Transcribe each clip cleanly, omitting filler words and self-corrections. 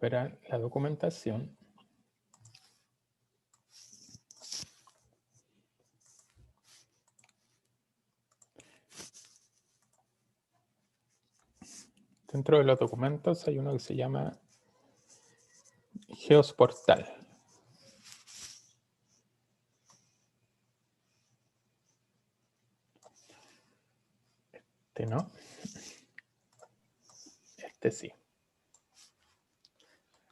esperar la documentación. Dentro de los documentos hay uno que se llama Geos Portal. Este no. Este sí.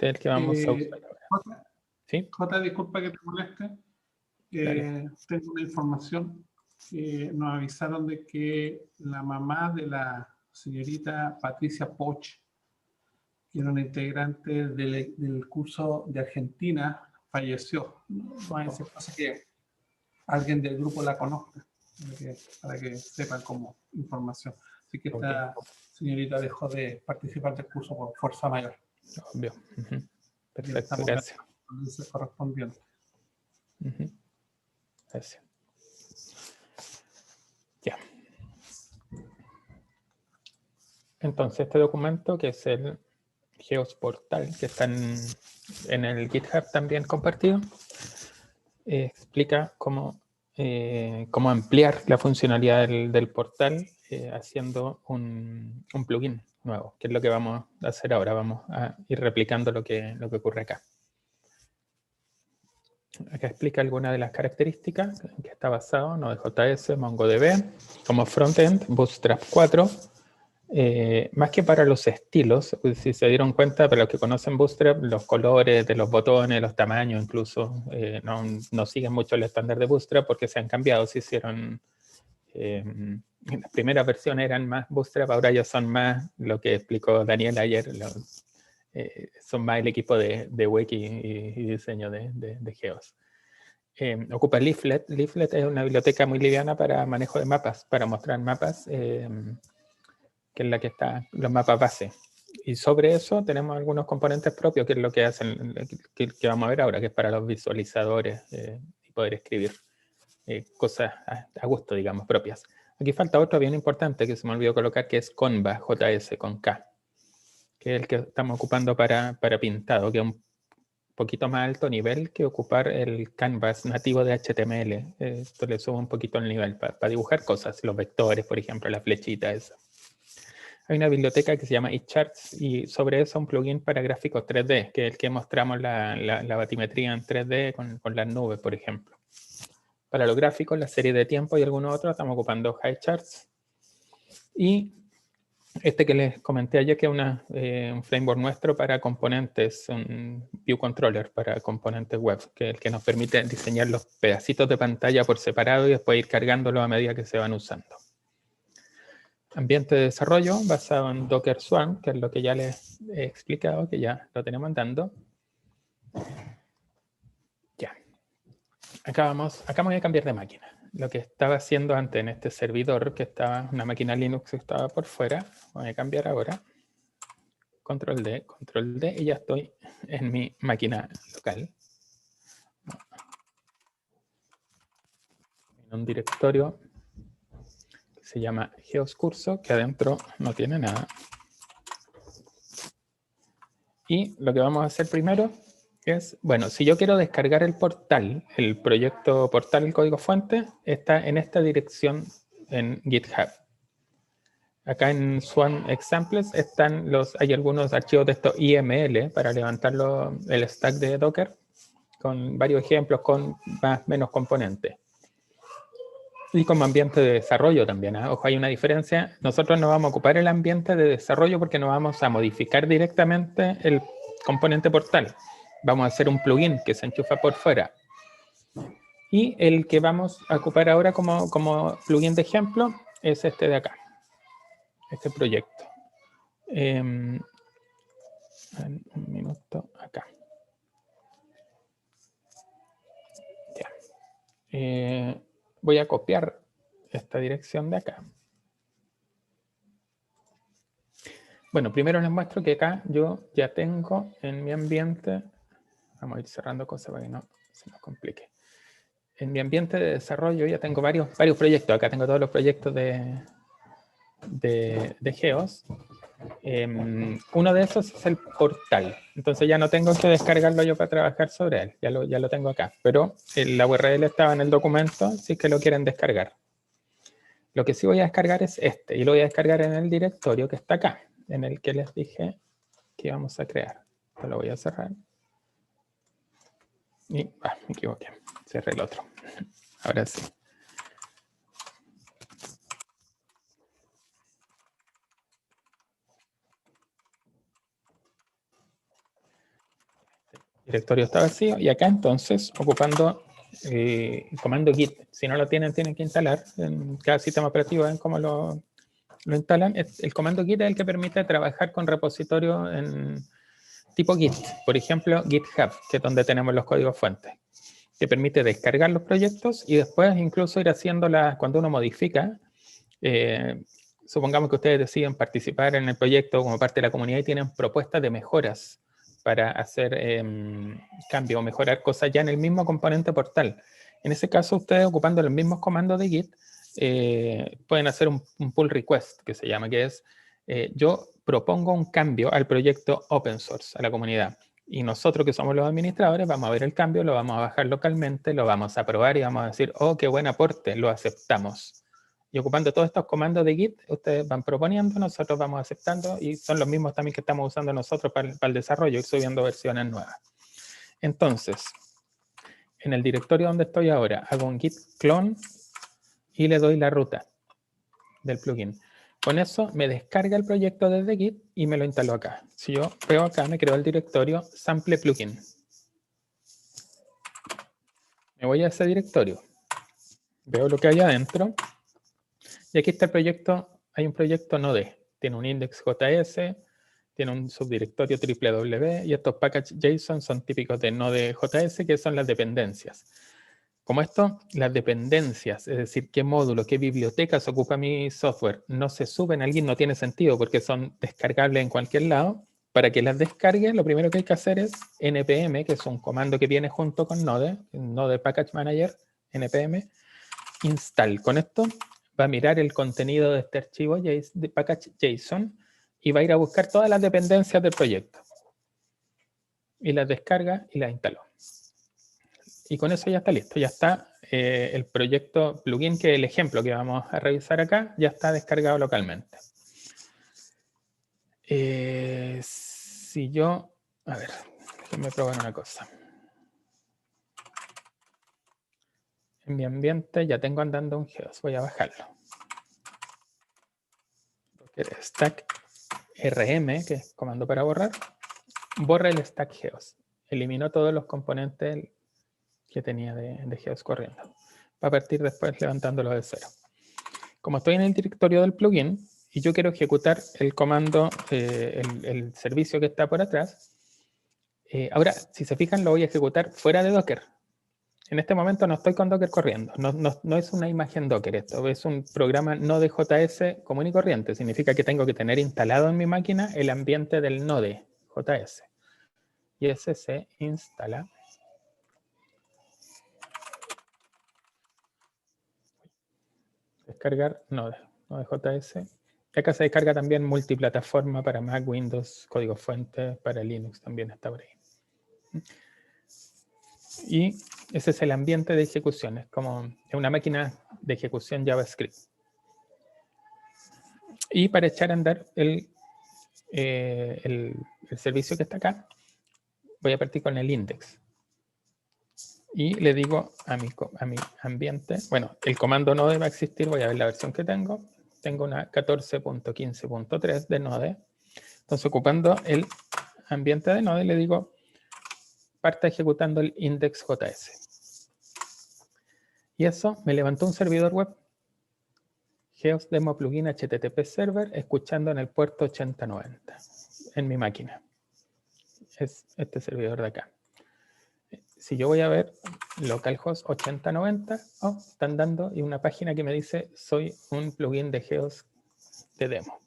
Este es el que vamos a usar ahora. ¿Sí? Jota, disculpa que te moleste. Tengo una información que nos avisaron de que la mamá de la señorita Patricia Poch, que era una integrante del curso de Argentina, falleció. No hay cosa que alguien del grupo la conozca, para que sepan como información. Así que esta señorita dejó de participar del curso por fuerza mayor. Obvio. Perfecto, gracias. Correspondiente. Gracias. Ya. Entonces, este documento, que es el Geos Portal, que está en el GitHub también compartido, explica cómo ampliar la funcionalidad del portal haciendo un plugin nuevo, que es lo que vamos a hacer ahora. Vamos a ir replicando lo que ocurre acá. Acá explica algunas de las características en que está basado Node.js, MongoDB, como frontend, Bootstrap 4. Más que para los estilos, si se dieron cuenta, para los que conocen Bootstrap, los colores de los botones, los tamaños incluso, no siguen mucho el estándar de Bootstrap porque se han cambiado, se hicieron... en las primeras versiones eran más Bootstrap, ahora ya son más lo que explicó Daniel ayer, son más el equipo de Wiki y diseño de Geos. Ocupa Leaflet. Leaflet es una biblioteca muy liviana para manejo de mapas, para mostrar mapas, que es la que está, los mapas base. Y sobre eso tenemos algunos componentes propios, que es lo que hacen, que vamos a ver ahora, que es para los visualizadores y poder escribir cosas a gusto, digamos, propias. Aquí falta otro bien importante que se me olvidó colocar, que es Conva, JS con K, que es el que estamos ocupando para pintado, que es un poquito más alto nivel que ocupar el canvas nativo de HTML. Esto le sube un poquito el nivel para dibujar cosas, los vectores, por ejemplo, la flechita esa. Hay una biblioteca que se llama eCharts y sobre eso un plugin para gráficos 3D, que es el que mostramos la batimetría en 3D con las nubes, por ejemplo. Para los gráficos, la serie de tiempo y algunos otros, estamos ocupando HighCharts. Y este que les comenté ayer, que es un framework nuestro para componentes, un view controller para componentes web, que es el que nos permite diseñar los pedacitos de pantalla por separado y después ir cargándolos a medida que se van usando. Ambiente de desarrollo basado en Docker Swarm, que es lo que ya les he explicado, que ya lo tenemos andando. Ya. Acá me voy a cambiar de máquina. Lo que estaba haciendo antes en este servidor, que estaba una máquina Linux que estaba por fuera, voy a cambiar ahora. Control D, y ya estoy en mi máquina local. En un directorio que se llama Geos Curso, que adentro no tiene nada. Y lo que vamos a hacer primero es, bueno, si yo quiero descargar el portal, el proyecto portal, el código fuente, está en esta dirección en GitHub. Acá en Swarm Examples hay algunos archivos de estos YML para levantarlo, el stack de Docker, con varios ejemplos, con más o menos componentes. Y como ambiente de desarrollo también. Ojo, hay una diferencia. Nosotros no vamos a ocupar el ambiente de desarrollo porque no vamos a modificar directamente el componente portal. Vamos a hacer un plugin que se enchufa por fuera. Y el que vamos a ocupar ahora como plugin de ejemplo es este de acá. Este proyecto. Un minuto, acá. Ya. Voy a copiar esta dirección de acá. Bueno, primero les muestro que acá yo ya tengo en mi ambiente, vamos a ir cerrando cosas para que no se nos complique. En mi ambiente de desarrollo ya tengo varios proyectos. Acá tengo todos los proyectos de Geos. Uno de esos es el portal. Entonces ya no tengo que descargarlo yo para trabajar sobre él. Ya lo tengo acá. Pero la URL estaba en el documento, si es que lo quieren descargar. Lo que sí voy a descargar es este. Y lo voy a descargar en el directorio que está acá. En el que les dije que íbamos a crear. Esto lo voy a cerrar. Y me equivoqué. Cerré el otro. Ahora sí. El directorio está vacío. Y acá entonces, ocupando el comando git. Si no lo tienen, tienen que instalar. En cada sistema operativo, ven cómo lo instalan. El comando git es el que permite trabajar con repositorios en tipo git. Por ejemplo, GitHub, que es donde tenemos los códigos fuentes. Que permite descargar los proyectos y después incluso ir haciéndolas cuando uno modifica. Supongamos que ustedes deciden participar en el proyecto como parte de la comunidad y tienen propuestas de mejoras para hacer cambios o mejorar cosas ya en el mismo componente portal. En ese caso, ustedes ocupando los mismos comandos de Git, pueden hacer un pull request, que se llama, que es yo propongo un cambio al proyecto open source, a la comunidad. Y nosotros que somos los administradores vamos a ver el cambio, lo vamos a bajar localmente, lo vamos a probar y vamos a decir, oh, qué buen aporte, lo aceptamos. Y ocupando todos estos comandos de Git, ustedes van proponiendo, nosotros vamos aceptando y son los mismos también que estamos usando nosotros para el desarrollo, ir subiendo versiones nuevas. Entonces, en el directorio donde estoy ahora, hago un git clone y le doy la ruta del plugin. Con eso me descarga el proyecto desde Git y me lo instaló acá. Si yo veo acá, me creo el directorio sample plugin. Me voy a ese directorio. Veo lo que hay adentro. Y aquí está el proyecto. Hay un proyecto Node. Tiene un index.js, tiene un subdirectorio www y estos packages JSON son típicos de Node.js, que son las dependencias. Como esto, las dependencias, es decir, qué módulo, qué bibliotecas ocupa mi software, no se suben al Git, no tiene sentido porque son descargables en cualquier lado. Para que las descargue, lo primero que hay que hacer es npm, que es un comando que viene junto con Node Package Manager, npm, install. Con esto va a mirar el contenido de este archivo de package JSON y va a ir a buscar todas las dependencias del proyecto. Y las descarga y las instaló. Y con eso ya está listo, ya está el proyecto plugin, que es el ejemplo que vamos a revisar acá, ya está descargado localmente. Si yo, a ver, déjenme probar una cosa. En mi ambiente ya tengo andando un Geos, voy a bajarlo. Stack rm, que es comando para borrar, borra el stack Geos. Eliminó todos los componentes que tenía de Geos corriendo. Va a partir después levantándolo de cero. Como estoy en el directorio del plugin y yo quiero ejecutar el comando, el servicio que está por atrás, ahora, si se fijan, lo voy a ejecutar fuera de Docker. En este momento no estoy con Docker corriendo. No es una imagen Docker esto. Es un programa Node.js común y corriente. Significa que tengo que tener instalado en mi máquina el ambiente del Node.js. Y ese se instala. Descargar Node.js. Y acá se descarga también multiplataforma para Mac, Windows, código fuente, para Linux también está por ahí. Y ese es el ambiente de ejecución, es como una máquina de ejecución JavaScript. Y para echar a andar el servicio que está acá, voy a partir con el index. Y le digo a mi ambiente, bueno, el comando Node va a existir, voy a ver la versión que tengo. Tengo una 14.15.3 de Node. Entonces, ocupando el ambiente de Node, le digo, parta ejecutando el index.js. Y eso me levantó un servidor web, Geos Demo Plugin HTTP Server, escuchando en el puerto 8090 en mi máquina. Es este servidor de acá. Si yo voy a ver localhost 8090, están dando y una página que me dice soy un plugin de Geos de demo.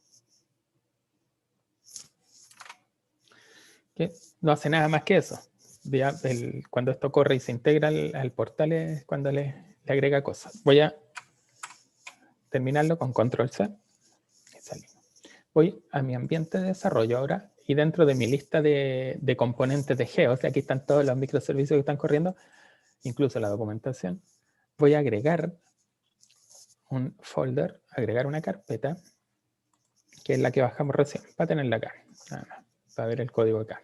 Que no hace nada más que eso. Cuando esto corre y se integra al portal es cuando le agrega cosas. Voy a terminarlo con Control-C. voy a mi ambiente de desarrollo ahora y dentro de mi lista de componentes de Geos, aquí están todos los microservicios que están corriendo, incluso la documentación, voy a agregar un folder, agregar una carpeta, que es la que bajamos recién, para tenerla acá, nada más, para ver el código acá.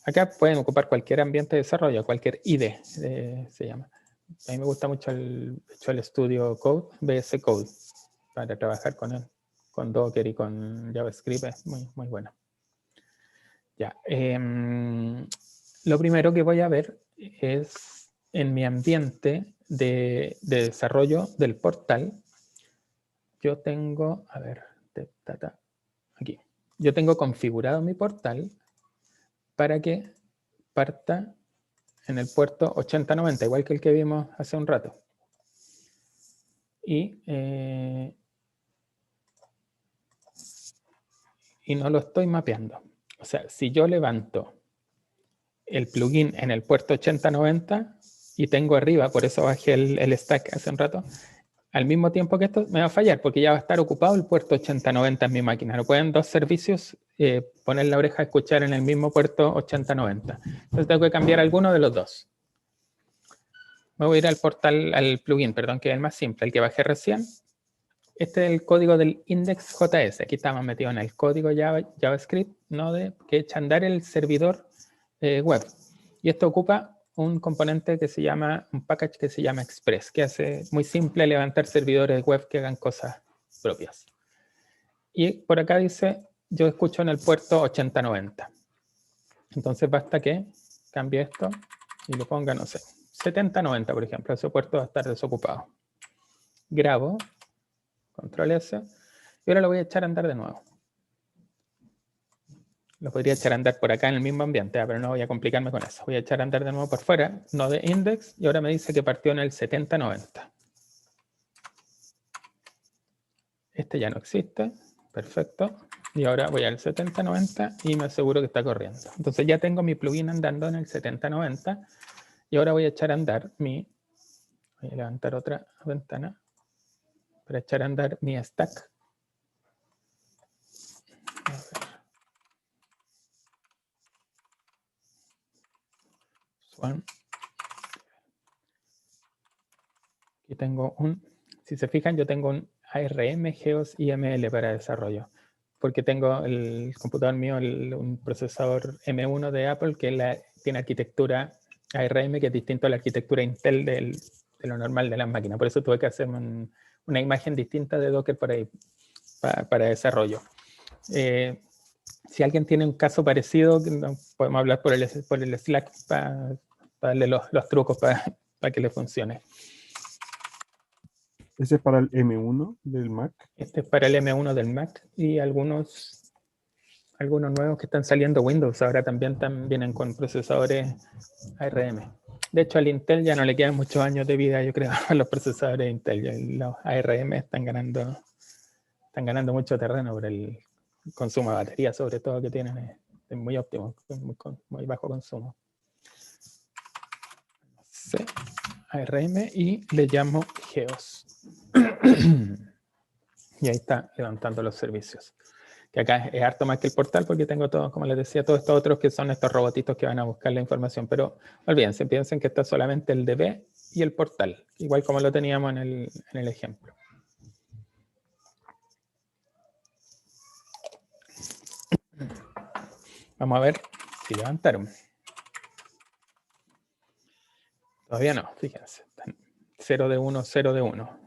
Acá pueden ocupar cualquier ambiente de desarrollo, cualquier IDE se llama. A mí me gusta mucho el Visual Studio Code, VS Code, para trabajar con él, con Docker y con JavaScript, es muy, muy bueno. Ya, lo primero que voy a ver es en mi ambiente de desarrollo del portal. Yo tengo, a ver, aquí. Yo tengo configurado mi portal para que parta en el puerto 8090, igual que el que vimos hace un rato. Y no lo estoy mapeando. O sea, si yo levanto el plugin en el puerto 8090 y tengo arriba, por eso bajé el stack hace un rato, al mismo tiempo que esto me va a fallar porque ya va a estar ocupado el puerto 8090 en mi máquina. No pueden dos servicios poner la oreja a escuchar en el mismo puerto 8090. Entonces tengo que cambiar alguno de los dos. Me voy a ir al portal, al plugin, perdón, que es el más simple, el que bajé recién. Este es el código del index.js. Aquí estamos metidos en el código JavaScript, Node, que echa a andar el servidor web. Y esto ocupa un componente que se llama, un package que se llama Express, que hace muy simple levantar servidores web que hagan cosas propias. Y por acá dice, yo escucho en el puerto 8090. Entonces basta que cambie esto y lo ponga, no sé, 7090, por ejemplo. Ese puerto va a estar desocupado. Grabo, control S, y ahora lo voy a echar a andar de nuevo. Lo podría echar a andar por acá en el mismo ambiente, pero no voy a complicarme con eso. Voy a echar a andar de nuevo por fuera, Node index, y ahora me dice que partió en el 7090. Este ya no existe, perfecto. Y ahora voy al 7090 y me aseguro que está corriendo. Entonces ya tengo mi plugin andando en el 7090 y ahora voy a echar a andar voy a levantar otra ventana para echar a andar mi stack. A ver. Aquí tengo si se fijan, yo tengo un ARM, Geos y ML para desarrollo. Porque tengo el computador mío, un procesador M1 de Apple que tiene arquitectura ARM, que es distinto a la arquitectura Intel de lo normal de las máquinas. Por eso tuve que hacer una imagen distinta de Docker por ahí, para desarrollo. Si alguien tiene un caso parecido, podemos hablar por el Slack para darle los trucos para que le funcione. Ese es para el M1 del Mac. Este es para el M1 del Mac y algunos nuevos que están saliendo Windows ahora también vienen con procesadores ARM. De hecho, al Intel ya no le quedan muchos años de vida, yo creo, a los procesadores de Intel. Los ARM están ganando mucho terreno por el consumo de batería, sobre todo, que tienen, es muy óptimo, muy bajo consumo. Sí, ARM y le llamo Geos. Y ahí está levantando los servicios. Que acá es harto más que el portal porque tengo todo, como les decía, todos estos otros que son estos robotitos que van a buscar la información. Pero olvídense, piensen que está solamente el DB y el portal, igual como lo teníamos en el ejemplo. Vamos a ver si levantaron. Todavía no, fíjense. Están 0 de 1, 0 de 1.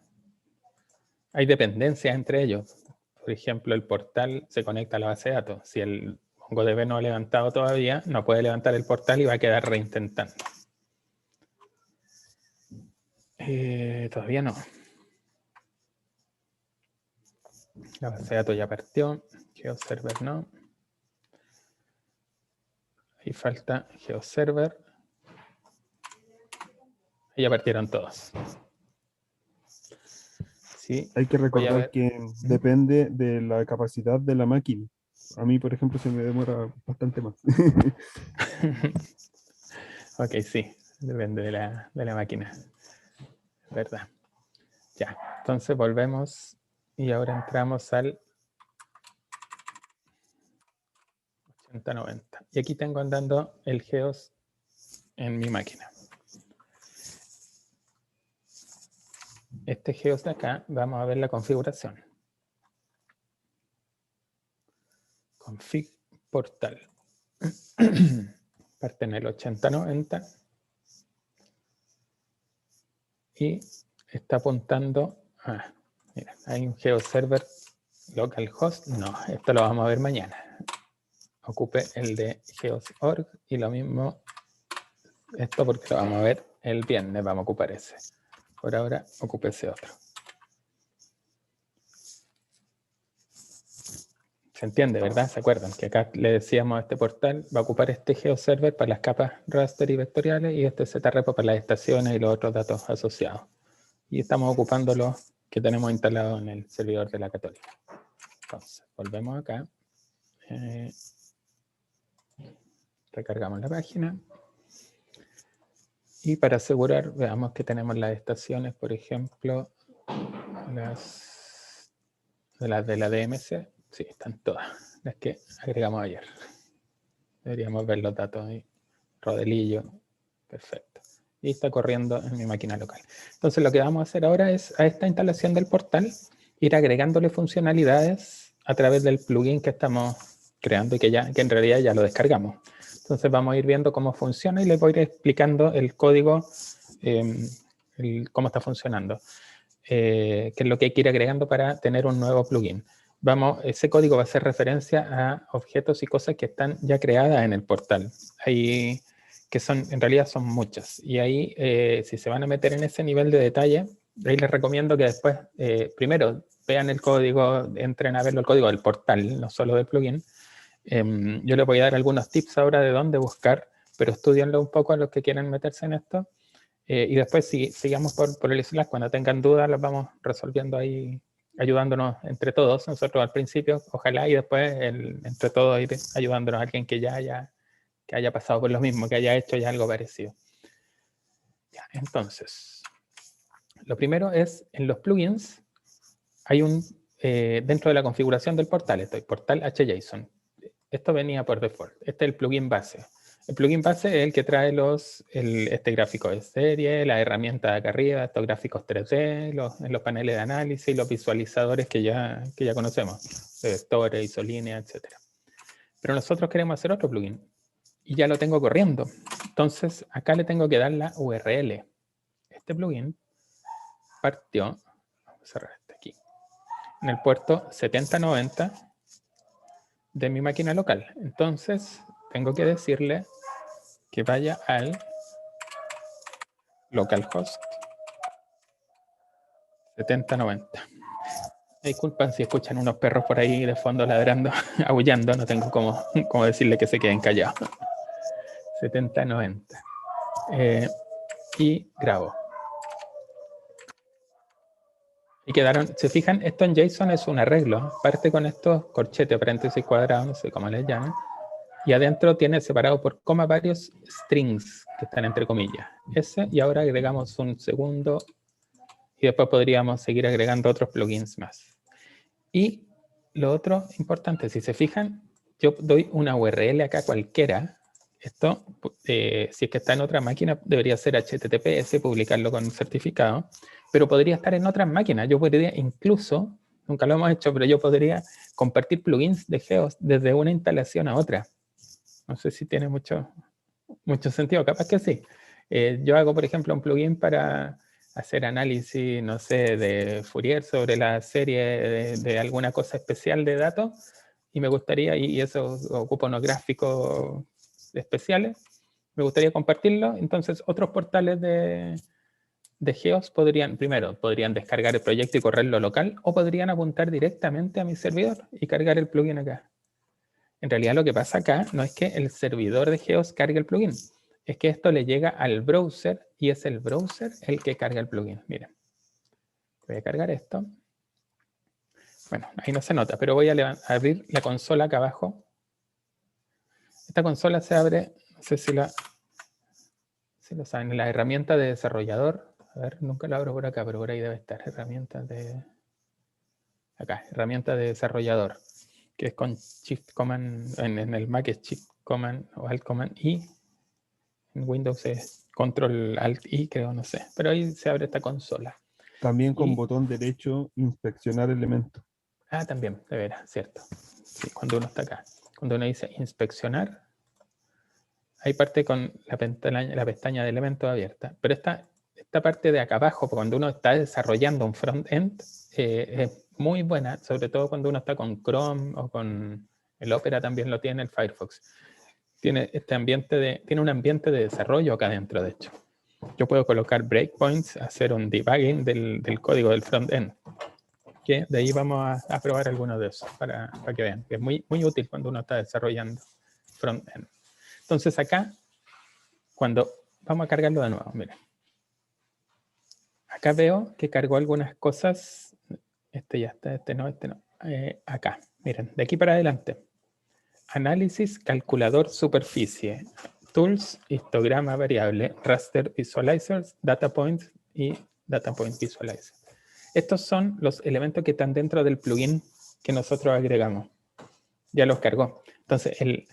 Hay dependencias entre ellos. Por ejemplo, el portal se conecta a la base de datos. Si el MongoDB no ha levantado todavía, no puede levantar el portal y va a quedar reintentando. Todavía no. La base de datos ya partió. GeoServer no. Ahí falta GeoServer. Y ya partieron todos. Sí, hay que recordar que depende de la capacidad de la máquina. A mí, por ejemplo, se me demora bastante más. Ok, sí, depende de la máquina. ¿Verdad? Ya, entonces volvemos y ahora entramos al 7090. Y aquí tengo andando el Geos en mi máquina. Este Geos de acá, vamos a ver la configuración. Config portal. Parte en el 8090. Y está apuntando a, mira, hay un GeoServer localhost. No, esto lo vamos a ver mañana. Ocupe el de geos.org y lo mismo esto porque lo vamos a ver el viernes, vamos a ocupar ese. Por ahora, ocupe ese otro. ¿Se entiende, verdad? ¿Se acuerdan? Que acá le decíamos a este portal va a ocupar este GeoServer para las capas raster y vectoriales y este ZRepo para las estaciones y los otros datos asociados. Y estamos ocupando los que tenemos instalados en el servidor de la Católica. Entonces, volvemos acá. Recargamos la página. Y para asegurar, veamos que tenemos las estaciones, por ejemplo, las de la DMC. Sí, están todas las que agregamos ayer. Deberíamos ver los datos ahí. Rodelillo, perfecto. Y está corriendo en mi máquina local. Entonces lo que vamos a hacer ahora es a esta instalación del portal, ir agregándole funcionalidades a través del plugin que estamos creando y que en realidad ya lo descargamos. Entonces vamos a ir viendo cómo funciona y les voy a ir explicando el código, cómo está funcionando, qué es lo que hay que ir agregando para tener un nuevo plugin. Ese código va a hacer referencia a objetos y cosas que están ya creadas en el portal. Ahí, que en realidad son muchas. Y ahí, si se van a meter en ese nivel de detalle, ahí les recomiendo que después, primero, vean el código, entren a verlo el código del portal, no solo del plugin. Yo les voy a dar algunos tips ahora de dónde buscar, pero estudienlo un poco a los que quieren meterse en esto. Y después, si sigamos por el Slack, cuando tengan dudas, las vamos resolviendo ahí, ayudándonos entre todos, nosotros al principio, ojalá, y después entre todos ir ayudándonos a alguien que que haya pasado por lo mismo, que haya hecho ya algo parecido. Ya, entonces, lo primero es, en los plugins, hay dentro de la configuración del portal, esto es portal HJSON. Esto venía por default, este es el plugin base. El plugin base es el que trae este gráfico de serie, la herramienta de acá arriba, estos gráficos 3D, los paneles de análisis, los visualizadores que ya conocemos, de vectores, isolínea, etc. Pero nosotros queremos hacer otro plugin y ya lo tengo corriendo. Entonces, acá le tengo que dar la URL. Este plugin partió, vamos a cerrar este aquí, en el puerto 7090 de mi máquina local. Entonces, tengo que decirle que vaya al localhost 7090. Disculpen si escuchan unos perros por ahí de fondo ladrando, aullando, no tengo cómo decirle que se queden callados. 7090. Y grabo. Y quedaron, se fijan, esto en JSON es un arreglo. Parte con estos corchetes, paréntesis cuadrados, no sé cómo les llaman. Y adentro tiene separado por coma varios strings que están entre comillas. Ese, y ahora agregamos un segundo. Y después podríamos seguir agregando otros plugins más. Y lo otro importante, si se fijan, yo doy una URL acá cualquiera. Esto, si es que está en otra máquina, debería ser HTTPS, publicarlo con un certificado, pero podría estar en otras máquinas. Yo podría incluso, nunca lo hemos hecho, pero yo podría compartir plugins de Geos desde una instalación a otra. No sé si tiene mucho sentido, capaz que sí. Yo hago, por ejemplo, un plugin para hacer análisis, no sé, de Fourier sobre la serie de alguna cosa especial de datos, y me gustaría, y eso ocupa unos gráficos especiales, me gustaría compartirlo. Entonces, otros portales de Geos podrían descargar el proyecto y correrlo local, o podrían apuntar directamente a mi servidor y cargar el plugin acá. En realidad lo que pasa acá no es que el servidor de Geos cargue el plugin, es que esto le llega al browser y es el browser el que carga el plugin. Miren, voy a cargar esto. Bueno, ahí no se nota, pero voy a abrir la consola acá abajo. Esta consola se abre, no sé si lo saben, en la herramienta de desarrollador. A ver, nunca la abro por acá, pero por ahí debe estar. Herramienta de desarrollador. que es con Shift Command, en el Mac es Shift Command o Alt Command I, en Windows es Control Alt I, creo, no sé, pero ahí se abre esta consola. También con Y- botón derecho, inspeccionar elementos. también, de veras, cierto. Sí, cuando uno está acá. Cuando uno dice inspeccionar, ahí parte con la pestaña de elementos abierta. Pero esta parte de acá abajo, cuando uno está desarrollando un front-end, es muy buena, sobre todo cuando uno está con Chrome o con el Opera, también lo tiene el Firefox. Tiene un ambiente de desarrollo acá adentro, de hecho. Yo puedo colocar breakpoints, hacer un debugging del código del front-end. Que de ahí vamos a probar algunos de esos para que vean, que es muy, muy útil cuando uno está desarrollando front-end. Entonces acá, cuando vamos a cargarlo de nuevo, miren. Acá veo que cargó algunas cosas. Este ya está, este no. Acá, miren, de aquí para adelante. Análisis, calculador, superficie, tools, histograma variable, raster visualizers, data points y data point visualizer. Estos son los elementos que están dentro del plugin que nosotros agregamos. Ya los cargó. Entonces, el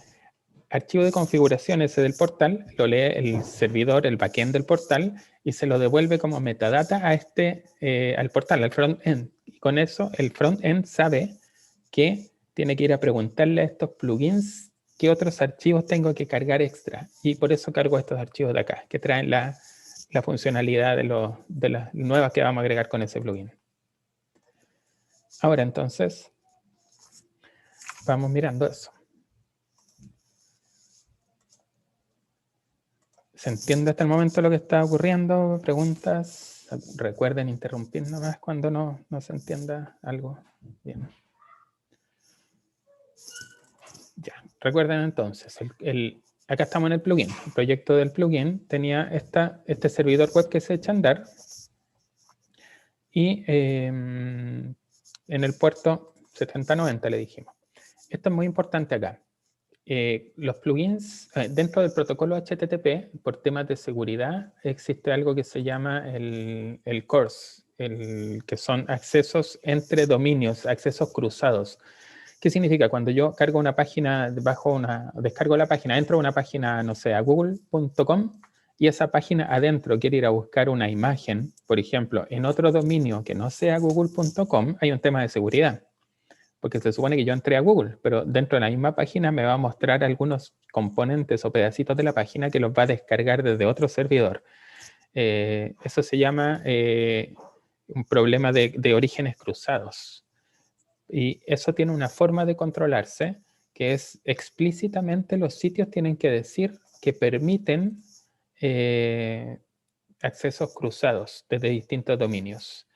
archivo de configuración ese del portal lo lee el servidor, el backend del portal, y se lo devuelve como metadata a al portal, al front-end. Y con eso, el front-end sabe que tiene que ir a preguntarle a estos plugins qué otros archivos tengo que cargar extra. Y por eso cargo estos archivos de acá, que traen la funcionalidad de las nuevas que vamos a agregar con ese plugin. Ahora entonces, vamos mirando eso. ¿Se entiende hasta el momento lo que está ocurriendo? ¿Preguntas? Recuerden interrumpir nomás cuando no se entienda algo. Bien. Ya, recuerden entonces, acá estamos en el plugin. El proyecto del plugin tenía este servidor web que se echa a andar y en el puerto 7090 le dijimos. Esto es muy importante acá. Los plugins, dentro del protocolo HTTP, por temas de seguridad, existe algo que se llama el CORS, que son accesos entre dominios, accesos cruzados. ¿Qué significa? Cuando yo cargo una página, descargo la página, entro a una página, no sé, a google.com, y esa página adentro quiere ir a buscar una imagen, por ejemplo, en otro dominio que no sea google.com, hay un tema de seguridad. Porque se supone que yo entré a Google, pero dentro de la misma página me va a mostrar algunos componentes o pedacitos de la página que los va a descargar desde otro servidor. Eso se llama un problema de orígenes cruzados. Y eso tiene una forma de controlarse, que es explícitamente los sitios tienen que decir que permiten accesos cruzados desde distintos dominios.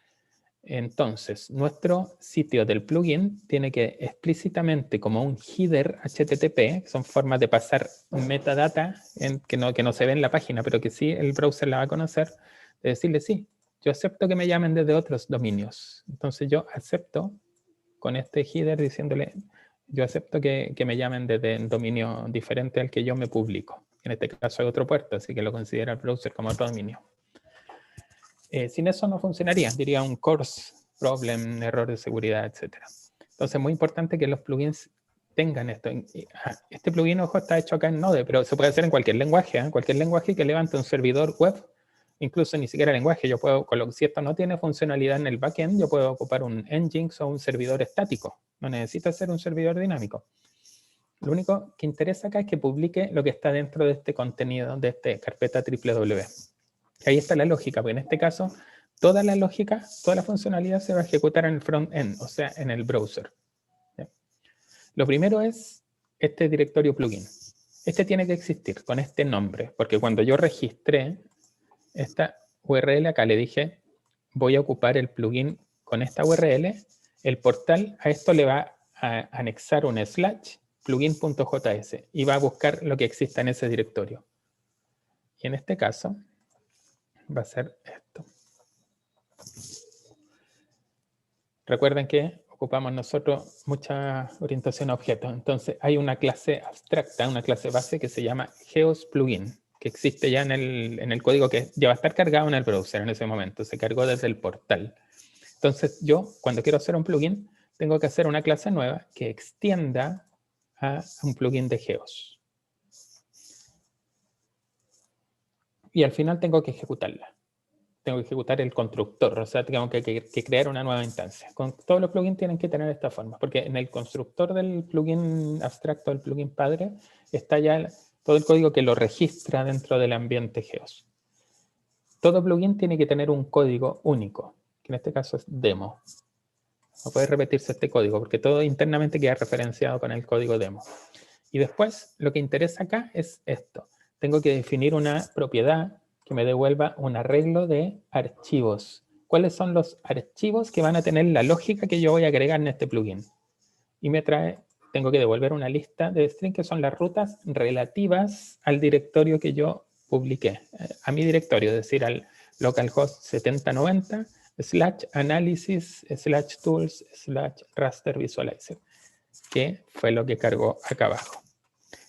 Entonces, nuestro sitio del plugin tiene que explícitamente, como un header HTTP, que son formas de pasar metadata que no se ve en la página, pero que sí el browser la va a conocer, de decirle sí, yo acepto que me llamen desde otros dominios. Entonces yo acepto con este header diciéndole, yo acepto que me llamen desde un dominio diferente al que yo me publico. En este caso hay otro puerto, así que lo considera el browser como otro dominio. Sin eso no funcionaría, diría un course problem, error de seguridad, etc. Entonces es muy importante que los plugins tengan esto. Este plugin, ojo, está hecho acá en Node, pero se puede hacer en cualquier lenguaje, cualquier lenguaje que levante un servidor web, incluso ni siquiera lenguaje. Yo puedo, si esto no tiene funcionalidad en el backend, yo puedo ocupar un Nginx o un servidor estático. No necesita ser un servidor dinámico. Lo único que interesa acá es que publique lo que está dentro de este contenido, de esta carpeta www. Ahí está la lógica, porque en este caso toda la lógica, toda la funcionalidad se va a ejecutar en el front-end, o sea, en el browser. ¿Ya? Lo primero es este directorio plugin. Este tiene que existir con este nombre, porque cuando yo registré esta URL acá le dije, voy a ocupar el plugin con esta URL, el portal a esto le va a anexar un / plugin.js y va a buscar lo que exista en ese directorio. Y en este caso va a ser esto. Recuerden que ocupamos nosotros mucha orientación a objetos. Entonces hay una clase abstracta, una clase base que se llama GeosPlugin, que existe ya en el código que ya va a estar cargado en el browser en ese momento. Se cargó desde el portal. Entonces yo, cuando quiero hacer un plugin, tengo que hacer una clase nueva que extienda a un plugin de Geos. Y al final tengo que ejecutarla. Tengo que ejecutar el constructor, o sea, tengo que crear una nueva instancia. Con todos los plugins tienen que tener esta forma, porque en el constructor del plugin abstracto, del plugin padre, está ya todo el código que lo registra dentro del ambiente Geos. Todo plugin tiene que tener un código único, que en este caso es demo. No puede repetirse este código, porque todo internamente queda referenciado con el código demo. Y después, lo que interesa acá es esto. Tengo que definir una propiedad que me devuelva un arreglo de archivos. ¿Cuáles son los archivos que van a tener la lógica que yo voy a agregar en este plugin? Y me trae, tengo que devolver una lista de string que son las rutas relativas al directorio que yo publiqué. A mi directorio, es decir, al localhost 7090 /analysis/tools/raster visualizer, que fue lo que cargó acá abajo.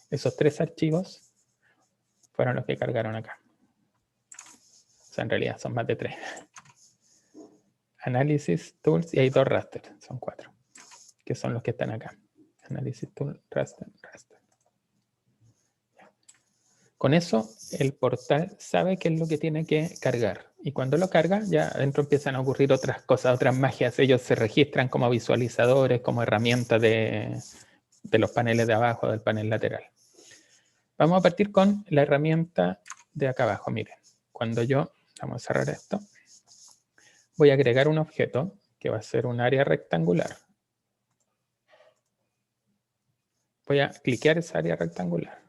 Esos 3 archivos fueron los que cargaron acá. O sea, en realidad son más de 3. Análisis, tools, y hay 2 raster, son 4, que son los que están acá. Análisis, tool, raster, raster. Con eso, el portal sabe qué es lo que tiene que cargar. Y cuando lo carga, ya adentro empiezan a ocurrir otras cosas, otras magias. Ellos se registran como visualizadores, como herramientas de los paneles de abajo, del panel lateral. Vamos a partir con la herramienta de acá abajo. Miren, cuando yo, vamos a cerrar esto, voy a agregar un objeto que va a ser un área rectangular. Voy a cliquear esa área rectangular.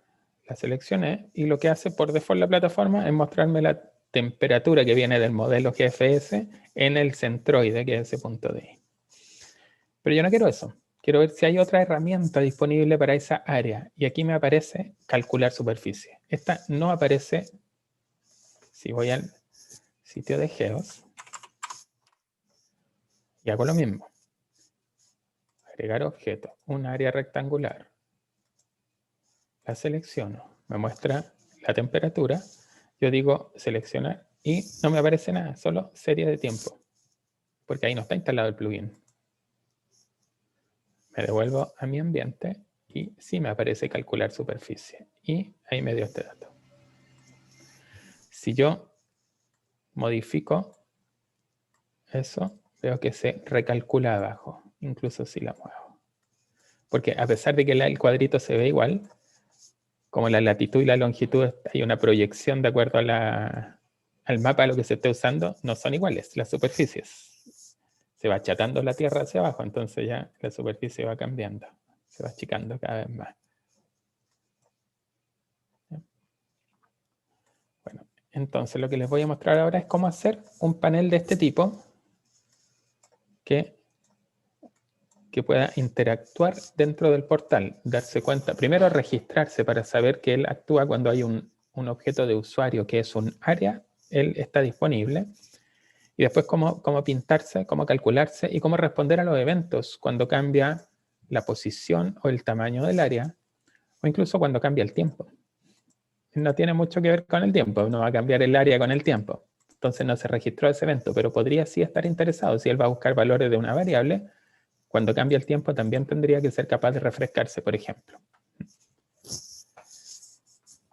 La seleccioné y lo que hace por default la plataforma es mostrarme la temperatura que viene del modelo GFS en el centroide, que es ese punto de ahí. Pero yo no quiero eso. Quiero ver si hay otra herramienta disponible para esa área. Y aquí me aparece calcular superficie. Esta no aparece si voy al sitio de Geos y hago lo mismo. Agregar objeto, un área rectangular. La selecciono, me muestra la temperatura. Yo digo seleccionar y no me aparece nada, solo serie de tiempo. Porque ahí no está instalado el plugin. Me devuelvo a mi ambiente y sí me aparece calcular superficie. Y ahí me dio este dato. Si yo modifico eso, veo que se recalcula abajo, incluso si la muevo. Porque a pesar de que el cuadrito se ve igual, como la latitud y la longitud hay una proyección de acuerdo a al mapa a lo que se esté usando, no son iguales las superficies. Se va achatando la Tierra hacia abajo, entonces ya la superficie va cambiando, se va achicando cada vez más. Bueno, entonces lo que les voy a mostrar ahora es cómo hacer un panel de este tipo que pueda interactuar dentro del portal, darse cuenta, primero registrarse para saber que él actúa cuando hay un objeto de usuario que es un área, él está disponible, y después cómo pintarse, cómo calcularse y cómo responder a los eventos cuando cambia la posición o el tamaño del área, o incluso cuando cambia el tiempo. No tiene mucho que ver con el tiempo, no va a cambiar el área con el tiempo, entonces no se registró ese evento, pero podría sí estar interesado si él va a buscar valores de una variable. Cuando cambia el tiempo también tendría que ser capaz de refrescarse, por ejemplo.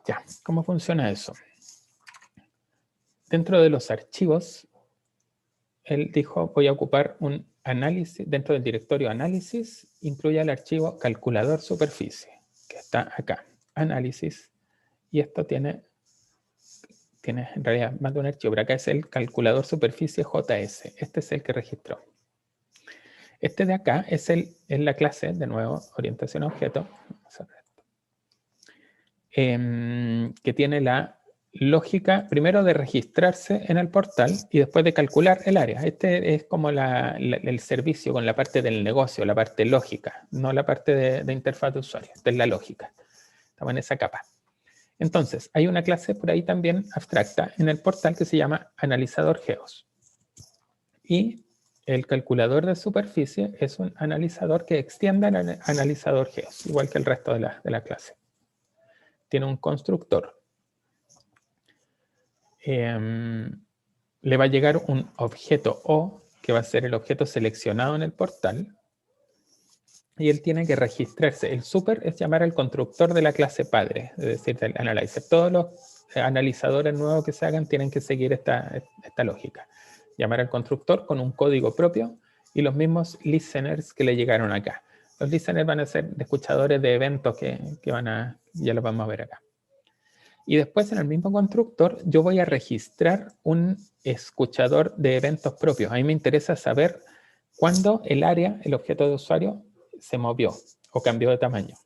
Ya, ¿cómo funciona eso? Dentro de los archivos, él dijo, voy a ocupar un análisis, dentro del directorio análisis, incluye el archivo calculador superficie, que está acá, análisis, y esto tiene en realidad más de un archivo, pero acá es el calculador superficie JS, este es el que registró. Este de acá es la clase, de nuevo, orientación a objeto, que tiene la lógica, primero de registrarse en el portal y después de calcular el área. Este es como el servicio con la parte del negocio, la parte lógica, no la parte de interfaz de usuario. Esta es la lógica. Estamos en esa capa. Entonces, hay una clase por ahí también abstracta en el portal que se llama analizador Geos. Y el calculador de superficie es un analizador que extiende al analizador Geos, igual que el resto de la clase. Tiene un constructor. Le va a llegar un objeto O, que va a ser el objeto seleccionado en el portal, y él tiene que registrarse. El super es llamar al constructor de la clase padre, es decir, del analyzer. Todos los analizadores nuevos que se hagan tienen que seguir esta lógica. Llamar al constructor con un código propio y los mismos listeners que le llegaron acá. Los listeners van a ser escuchadores de eventos que ya los vamos a ver acá. Y después en el mismo constructor yo voy a registrar un escuchador de eventos propios. A mí me interesa saber cuándo el área, el objeto de usuario, se movió o cambió de tamaño.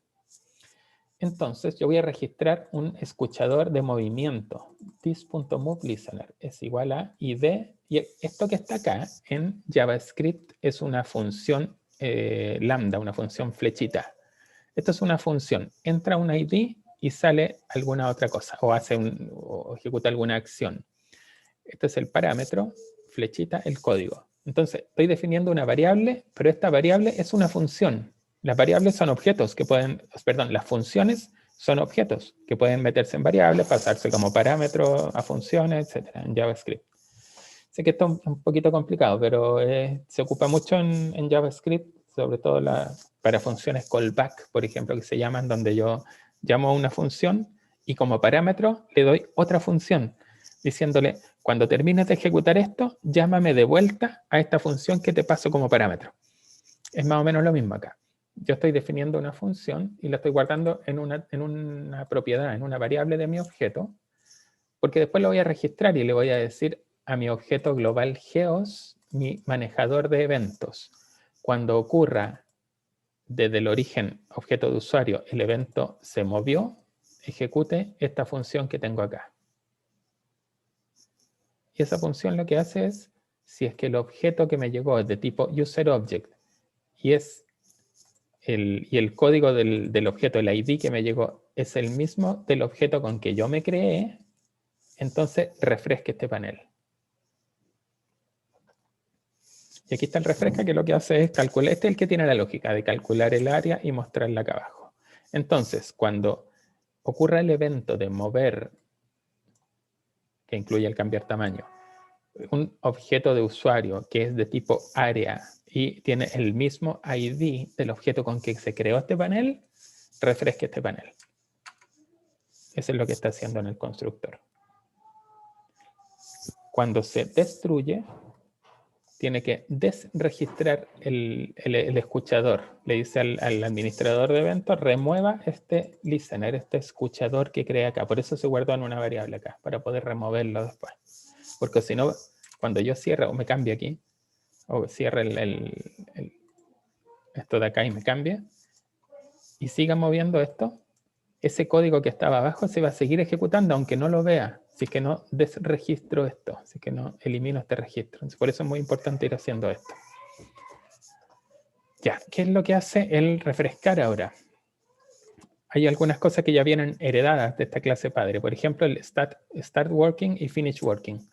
Entonces yo voy a registrar un escuchador de movimiento. This.moveListener es igual a id. Y esto que está acá en JavaScript es una función lambda, una función flechita. Esto es una función. Entra un id y sale alguna otra cosa o ejecuta alguna acción. Este es el parámetro, flechita, el código. Entonces, estoy definiendo una variable, pero esta variable es una función. Las variables son objetos que pueden, perdón, las funciones son objetos que pueden meterse en variables, pasarse como parámetro a funciones, etcétera, en JavaScript. Sé que esto es un poquito complicado, pero se ocupa mucho en JavaScript, sobre todo para funciones callback, por ejemplo, que se llaman, donde yo llamo a una función y como parámetro le doy otra función, diciéndole, cuando termines de ejecutar esto, llámame de vuelta a esta función que te paso como parámetro. Es más o menos lo mismo acá. Yo estoy definiendo una función y la estoy guardando en una propiedad, en una variable de mi objeto, porque después lo voy a registrar y le voy a decir a mi objeto global geos, mi manejador de eventos. Cuando ocurra desde el origen objeto de usuario, el evento se movió, ejecute esta función que tengo acá. Y esa función lo que hace es, si es que el objeto que me llegó es de tipo userObject y el código del objeto, el ID que me llegó, es el mismo del objeto con que yo me creé, entonces refresque este panel. Y aquí está el refresca, que lo que hace es calcular, este es el que tiene la lógica de calcular el área y mostrarla acá abajo. Entonces, cuando ocurra el evento de mover, que incluye el cambiar tamaño, un objeto de usuario que es de tipo área y tiene el mismo ID del objeto con que se creó este panel, refresque este panel. Eso es lo que está haciendo en el constructor. Cuando se destruye, tiene que desregistrar el escuchador. Le dice al administrador de eventos, remueva este listener, este escuchador que crea acá. Por eso se guardó en una variable acá, para poder removerlo después. Porque si no, cuando yo cierre o me cambie aquí, o cierre esto de acá y me cambie, y siga moviendo esto, ese código que estaba abajo se va a seguir ejecutando aunque no lo vea, si es que no desregistro esto, si es que no elimino este registro. Entonces, por eso es muy importante ir haciendo esto. Ya, ¿qué es lo que hace el refrescar ahora? Hay algunas cosas que ya vienen heredadas de esta clase padre. Por ejemplo, el start working y finish working.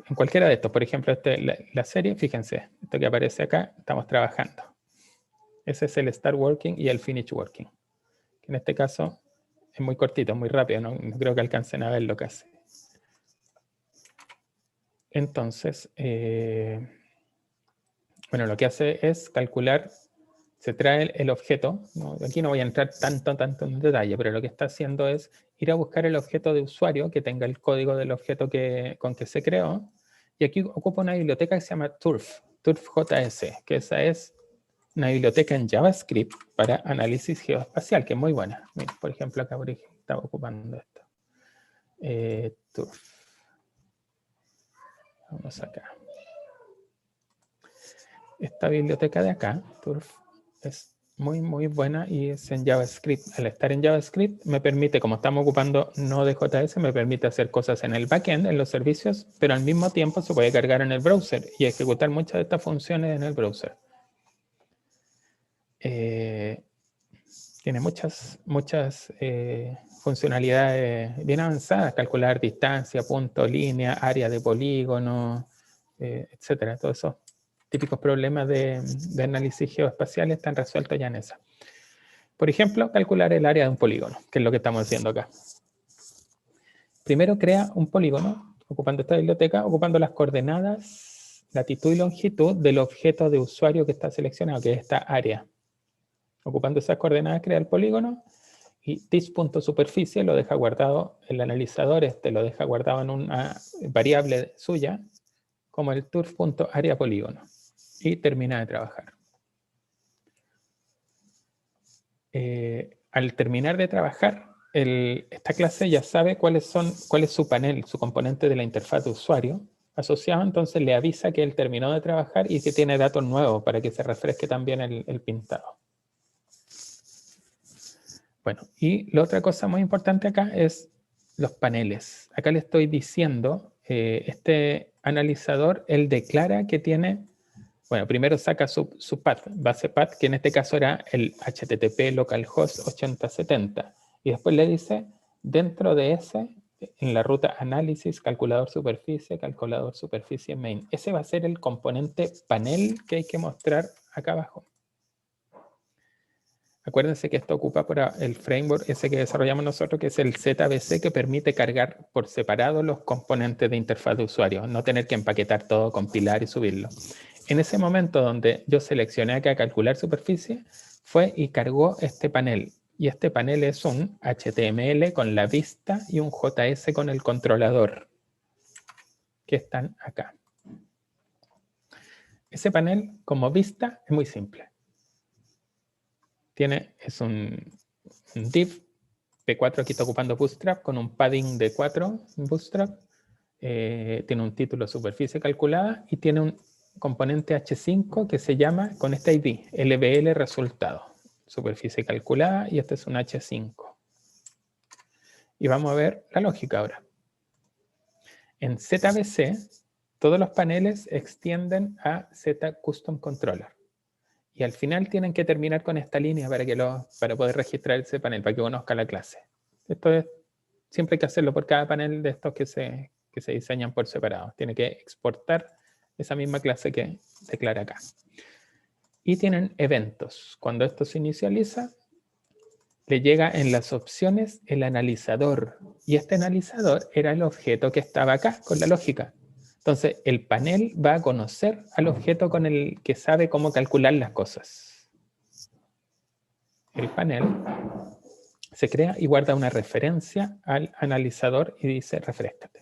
En cualquiera de estos, por ejemplo, la serie, fíjense, esto que aparece acá, estamos trabajando. Ese es el start working y el finish working. En este caso es muy cortito, muy rápido, no creo que alcancen a ver lo que hace. Entonces, bueno, lo que hace es calcular, se trae el objeto, ¿no? Aquí no voy a entrar tanto en detalle, pero lo que está haciendo es ir a buscar el objeto de usuario que tenga el código del objeto con que se creó, y aquí ocupa una biblioteca que se llama TURF.js, que esa es una biblioteca en JavaScript para análisis geoespacial, que es muy buena. Mira, por ejemplo, acá estaba ocupando esto. TURF. Vamos acá. Esta biblioteca de acá, TURF, es muy buena y es en JavaScript. Al estar en JavaScript me permite, como estamos ocupando Node.js, me permite hacer cosas en el backend, en los servicios, pero al mismo tiempo se puede cargar en el browser y ejecutar muchas de estas funciones en el browser. Tiene muchas funcionalidades bien avanzadas, calcular distancia, punto, línea, área de polígono, etcétera. Todos esos típicos problemas de análisis geoespacial están resueltos ya en esa. Por ejemplo, calcular el área de un polígono, que es lo que estamos haciendo acá. Primero crea un polígono, ocupando esta biblioteca, ocupando las coordenadas, latitud y longitud del objeto de usuario que está seleccionado, que es esta área. Ocupando esas coordenadas crea el polígono y this.superficie lo deja guardado, el analizador lo deja guardado en una variable suya como el turf.areaPolígono y termina de trabajar. Al terminar de trabajar, esta clase ya sabe cuál es su panel, su componente de la interfaz de usuario asociado, entonces le avisa que él terminó de trabajar y que tiene datos nuevos para que se refresque también el pintado. Bueno, y la otra cosa muy importante acá es los paneles. Acá le estoy diciendo, este analizador, él declara que tiene, bueno, primero saca su path, base path, que en este caso era el HTTP localhost 8070. Y después le dice, dentro de ese, en la ruta análisis, calculador superficie main. Ese va a ser el componente panel que hay que mostrar acá abajo. Acuérdense que esto ocupa por el framework ese que desarrollamos nosotros, que es el ZBC, que permite cargar por separado los componentes de interfaz de usuario, no tener que empaquetar todo, compilar y subirlo. En ese momento donde yo seleccioné acá calcular superficie, fue y cargó este panel. Y este panel es un HTML con la vista y un JS con el controlador, que están acá. Ese panel, como vista, es muy simple. Es un div P4, aquí está ocupando Bootstrap, con un padding de 4 en Bootstrap. Tiene un título superficie calculada y tiene un componente H5 que se llama, con este ID, LBL resultado. Superficie calculada y este es un H5. Y vamos a ver la lógica ahora. En ZBC, todos los paneles extienden a Z Custom Controller. Y al final tienen que terminar con esta línea para poder registrar ese panel, para que conozca la clase. Esto siempre hay que hacerlo por cada panel de estos que se diseñan por separado. Tiene que exportar esa misma clase que declara acá. Y tienen eventos. Cuando esto se inicializa, le llega en las opciones el analizador. Y este analizador era el objeto que estaba acá, con la lógica. Entonces, el panel va a conocer al objeto con el que sabe cómo calcular las cosas. El panel se crea y guarda una referencia al analizador y dice, refréscate.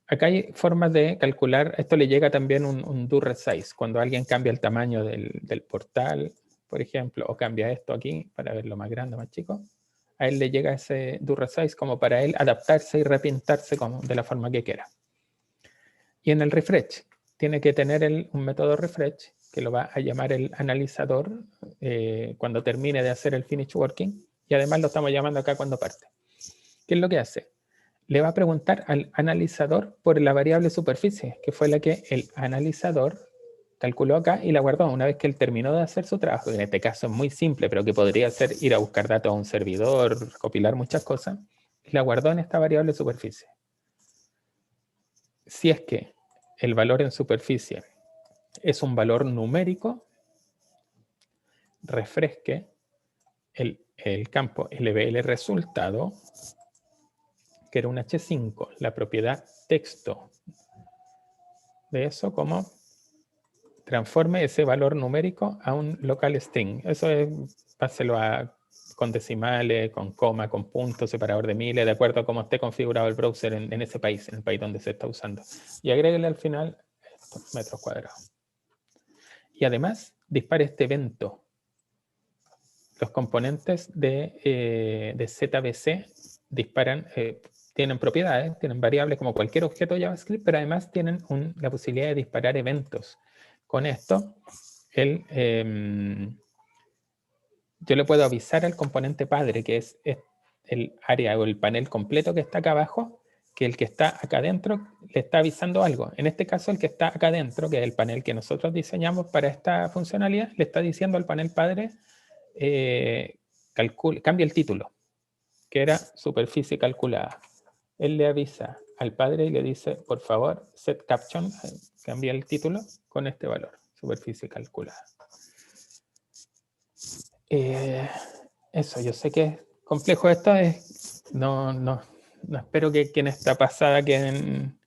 Acá hay formas de calcular, esto le llega también un do resize, cuando alguien cambia el tamaño del portal, por ejemplo, o cambia esto aquí para verlo más grande, más chico, a él le llega ese do resize como para él adaptarse y repintarse de la forma que quiera. Y en el refresh, tiene que tener un método refresh, que lo va a llamar el analizador cuando termine de hacer el finish working, y además lo estamos llamando acá cuando parte. ¿Qué es lo que hace? Le va a preguntar al analizador por la variable superficie, que fue la que el analizador calculó acá y la guardó una vez que él terminó de hacer su trabajo. En este caso es muy simple, pero que podría ser ir a buscar datos a un servidor, recopilar muchas cosas, y la guardó en esta variable superficie. Si es que el valor en superficie es un valor numérico, refresque el campo LBL resultado, que era un H5, la propiedad texto de eso, como transforme ese valor numérico a un local string. Eso es, páselo con decimales, con coma, con puntos, separador de miles, de acuerdo a cómo esté configurado el browser en ese país, en el país donde se está usando. Y agréguele al final estos metros cuadrados. Y además, dispare este evento. Los componentes de ZBC disparan, tienen propiedades, tienen variables como cualquier objeto JavaScript, pero además tienen la posibilidad de disparar eventos. Con esto, yo le puedo avisar al componente padre, que es el área o el panel completo que está acá abajo, que el que está acá adentro le está avisando algo. En este caso, el que está acá adentro, que es el panel que nosotros diseñamos para esta funcionalidad, le está diciendo al panel padre, cambia el título, que era superficie calculada. Él le avisa al padre y le dice, por favor, set caption, cambia el título con este valor, superficie calculada. Eso, yo sé que es complejo esto, no espero que en esta pasada queden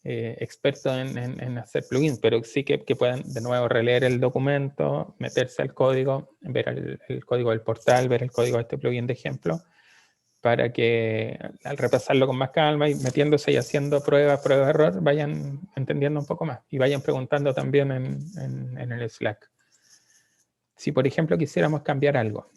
expertos en hacer plugins, pero sí que puedan de nuevo releer el documento, meterse al código, ver el código del portal, ver el código de este plugin de ejemplo, para que al repasarlo con más calma y metiéndose y haciendo prueba, error, vayan entendiendo un poco más y vayan preguntando también en el Slack. Si por ejemplo quisiéramos cambiar algo,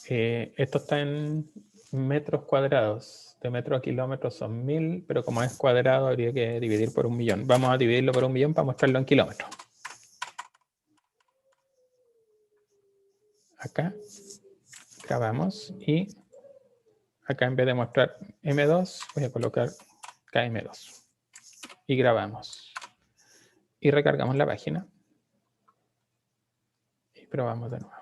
esto está en metros cuadrados. De metro a kilómetros son 1000, pero como es cuadrado habría que dividir por 1.000.000. Vamos a dividirlo por 1.000.000 para mostrarlo en kilómetros. Acá grabamos y acá en vez de mostrar M2 voy a colocar KM2 y grabamos y recargamos la página y probamos de nuevo.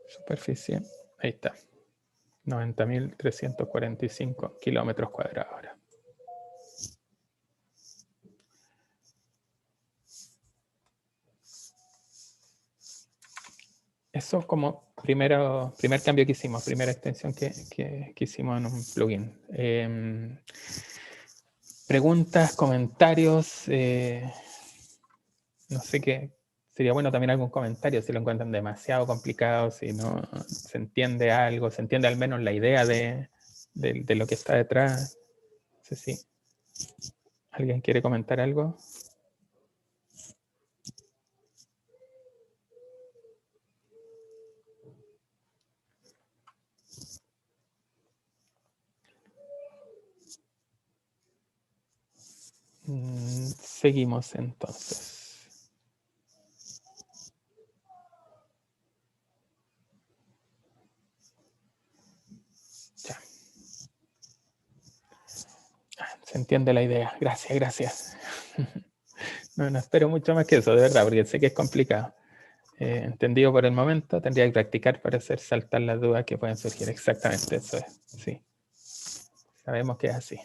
Superficie, ahí está, 90.345 kilómetros cuadrados ahora. Eso como primer cambio que hicimos, primera extensión que hicimos en un plugin. Preguntas, comentarios, no sé qué. Sería bueno también algún comentario si lo encuentran demasiado complicado, si no se entiende algo, se entiende al menos la idea de lo que está detrás. No sé si alguien quiere comentar algo. Seguimos entonces. Ya. Se entiende la idea. Gracias, gracias. No espero mucho más que eso, de verdad, porque sé que es complicado. Entendido por el momento, tendría que practicar para hacer saltar las dudas que pueden surgir. Exactamente, eso es. Sí. Sabemos que es así.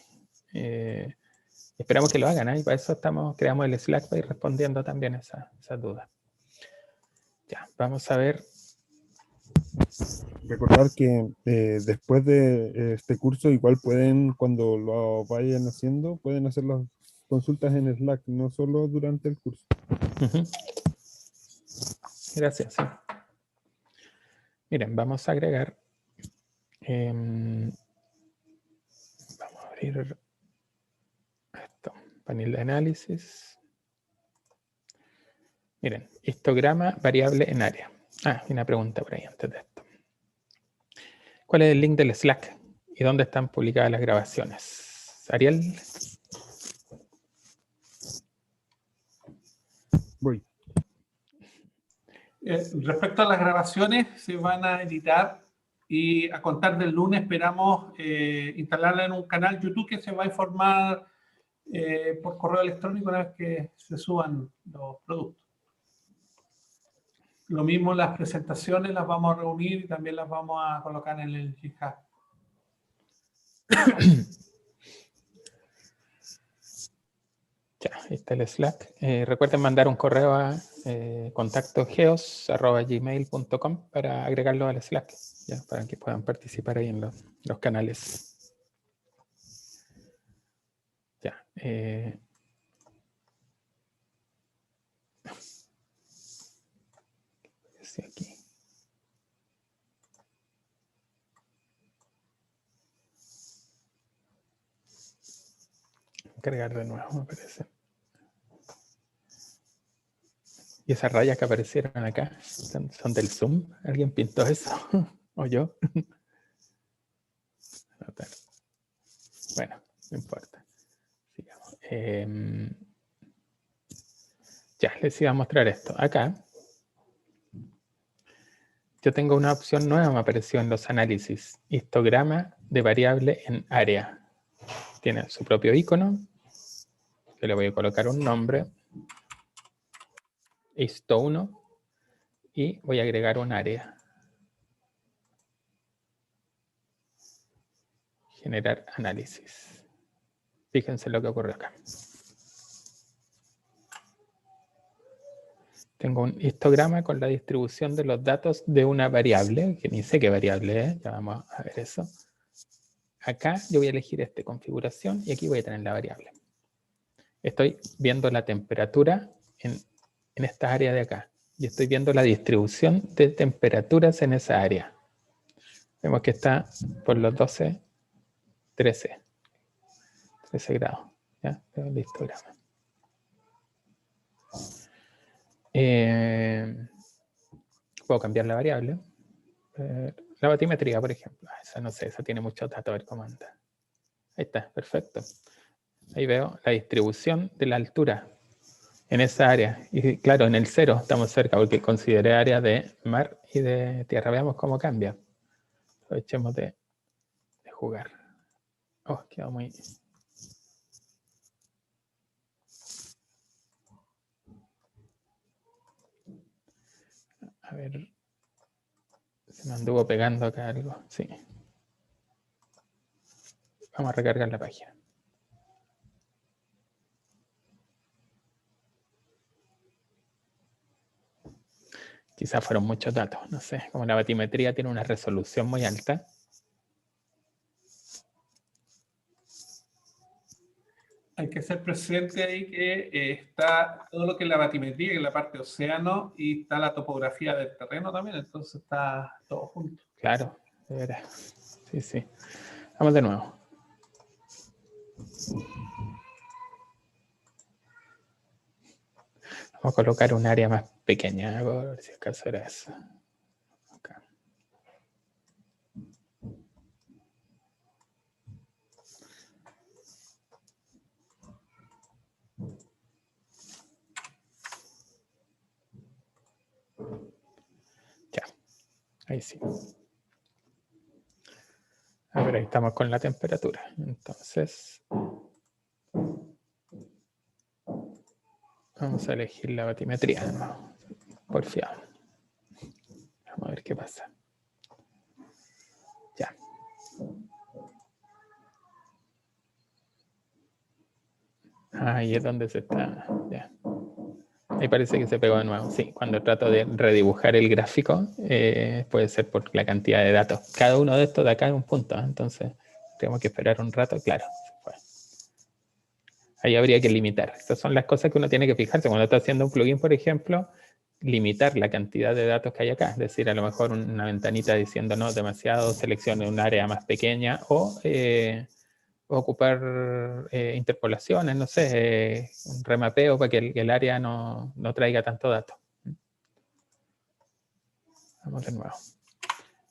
Esperamos que lo hagan, ¿eh? Y para eso creamos el Slack para ir respondiendo también esas dudas. Ya, vamos a ver. Recordar que después de este curso, igual pueden, cuando lo vayan haciendo, pueden hacer las consultas en Slack, no solo durante el curso. Gracias. Sí. Miren, vamos a agregar. Vamos a abrir esto, panel de análisis. Miren, histograma variable en área. Una pregunta por ahí antes de esto. ¿Cuál es el link del Slack? ¿Y dónde están publicadas las grabaciones? Ariel. Voy. Respecto a las grabaciones, se van a editar y a contar del lunes esperamos instalarla en un canal YouTube que se va a informar por correo electrónico una vez que se suban los productos. Lo mismo las presentaciones las vamos a reunir y también las vamos a colocar en el GitHub. Ya, ahí está el Slack. Recuerden mandar un correo a contactogeos@gmail.com para agregarlo al Slack, ya, para que puedan participar ahí en los canales. Ya. Aquí. Cargar de nuevo, me parece. Y esas rayas que aparecieron acá son del Zoom. ¿Alguien pintó eso? ¿O yo? Bueno, no importa. Sigamos. Ya, les iba a mostrar esto. Acá yo tengo una opción nueva, me apareció en los análisis. Histograma de variable en área. Tiene su propio icono. Yo le voy a colocar un nombre. Histo1. Y voy a agregar un área. Generar análisis. Fíjense lo que ocurre acá. tengo un histograma con la distribución de los datos de una variable, que ni sé qué variable es, ya vamos a ver eso. Acá yo voy a elegir esta configuración y aquí voy a tener la variable. Estoy viendo la temperatura en esta área de acá. Y estoy viendo la distribución de temperaturas en esa área. Vemos que está por los 12, 13 grados. ¿Ya? Veo el histograma. Puedo cambiar la variable. La batimetría, por ejemplo. Esa no sé, esa tiene muchos datos. A ver cómo anda. Ahí está, perfecto. Ahí veo la distribución de la altura en esa área. Y claro, en el 0 estamos cerca porque consideré área de mar y de tierra. Veamos cómo cambia. Aprovechemos de jugar. Oh, quedó muy... A ver... Se me anduvo pegando acá algo. Sí. Vamos a recargar la página. Quizás fueron muchos datos, no sé. Como la batimetría tiene una resolución muy alta. Hay que ser presente ahí que está todo lo que es la batimetría, que es la parte océano, y está la topografía del terreno también, entonces está todo junto. Claro, de veras. Sí, sí. Vamos de nuevo. Vamos a colocar un área más pequeña, a ver si acaso era eso. Acá. Ya, ahí sí. A ver, ahí estamos con la temperatura. Entonces, vamos a elegir la batimetría. Porfiado. Vamos a ver qué pasa. Ya. Ahí es donde se está. Ya. Ahí parece que se pegó de nuevo. Sí, cuando trato de redibujar el gráfico, puede ser por la cantidad de datos. Cada uno de estos de acá es un punto, entonces tenemos que esperar un rato. Claro, se fue. Ahí habría que limitar. Estas son las cosas que uno tiene que fijarse. Cuando está haciendo un plugin, por ejemplo, limitar la cantidad de datos que hay acá. Es decir, a lo mejor una ventanita diciendo no, demasiado, seleccione un área más pequeña o ocupar interpolaciones, no sé, un remapeo para que el área no traiga tanto dato. Vamos de nuevo.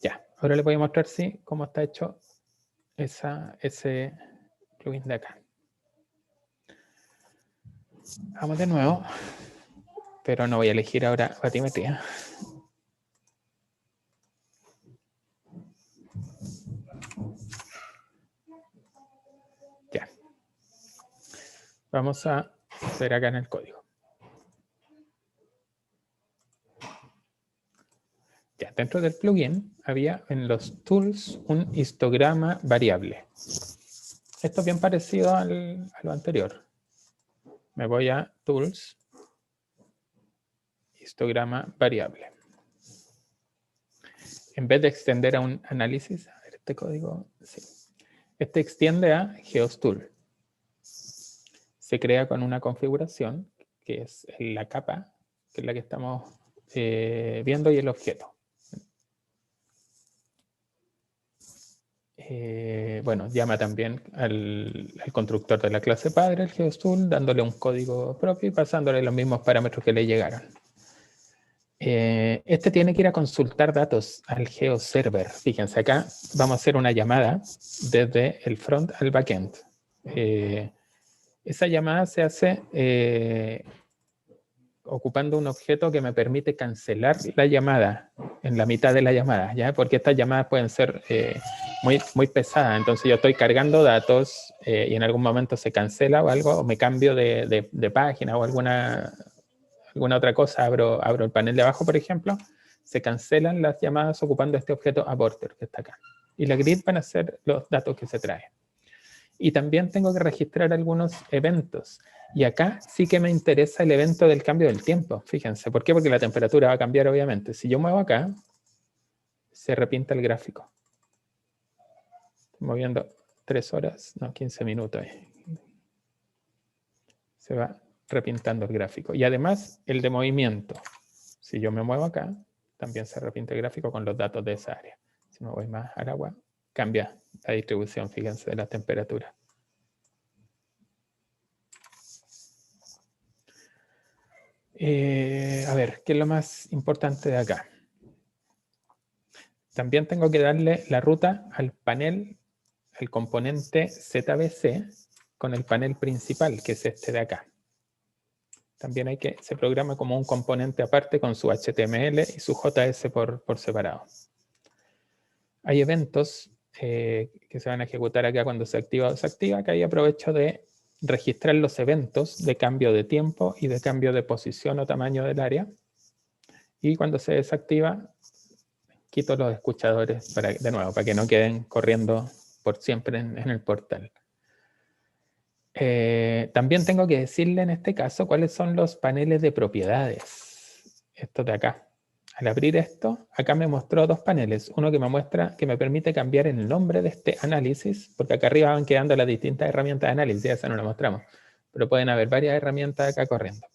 Ya, ahora les voy a mostrar cómo está hecho ese plugin de acá. Vamos de nuevo, pero no voy a elegir ahora batimetría. Ya. Vamos a ver acá en el código. Ya, dentro del plugin había en los tools un histograma variable. Esto es bien parecido a lo anterior. Me voy a tools, histograma variable. En vez de extender a un análisis, a ver este código, sí. Este extiende a GeoStool. Se crea con una configuración que es la capa, que es la que estamos viendo, y el objeto. Bueno, llama también al constructor de la clase padre, el GeoStool, dándole un código propio y pasándole los mismos parámetros que le llegaron. Este tiene que ir a consultar datos al GeoServer. Fíjense, acá vamos a hacer una llamada desde el front al backend. Esa llamada se hace ocupando un objeto que me permite cancelar la llamada en la mitad de la llamada, ¿ya? Porque estas llamadas pueden ser muy pesadas. Entonces yo estoy cargando datos y en algún momento se cancela o algo, o me cambio de página o alguna otra cosa, abro el panel de abajo, por ejemplo, se cancelan las llamadas ocupando este objeto aborter que está acá. Y la grid van a ser los datos que se traen. Y también tengo que registrar algunos eventos. Y acá sí que me interesa el evento del cambio del tiempo. Fíjense, ¿por qué? Porque la temperatura va a cambiar, obviamente. Si yo muevo acá, se repinta el gráfico. Estoy moviendo 3 horas, no, 15 minutos. Se va repintando el gráfico. Y además, el de movimiento. Si yo me muevo acá, también se repinta el gráfico con los datos de esa área. Si me voy más al agua, cambia la distribución, fíjense, de la temperatura. A ver, ¿qué es lo más importante de acá? También tengo que darle la ruta al panel, al componente ZBC, con el panel principal, que es este de acá. También se programa como un componente aparte con su HTML y su JS por separado. Hay eventos que se van a ejecutar acá cuando se activa o desactiva, que ahí aprovecho de registrar los eventos de cambio de tiempo y de cambio de posición o tamaño del área. Y cuando se desactiva, quito los escuchadores de nuevo, para que no queden corriendo por siempre en el portal. También tengo que decirle en este caso cuáles son los paneles de propiedades. Estos de acá. Al abrir esto, acá me mostró 2 paneles. Uno que me muestra, que me permite cambiar el nombre de este análisis, porque acá arriba van quedando las distintas herramientas de análisis, esa no la mostramos, pero pueden haber varias herramientas acá corriendo.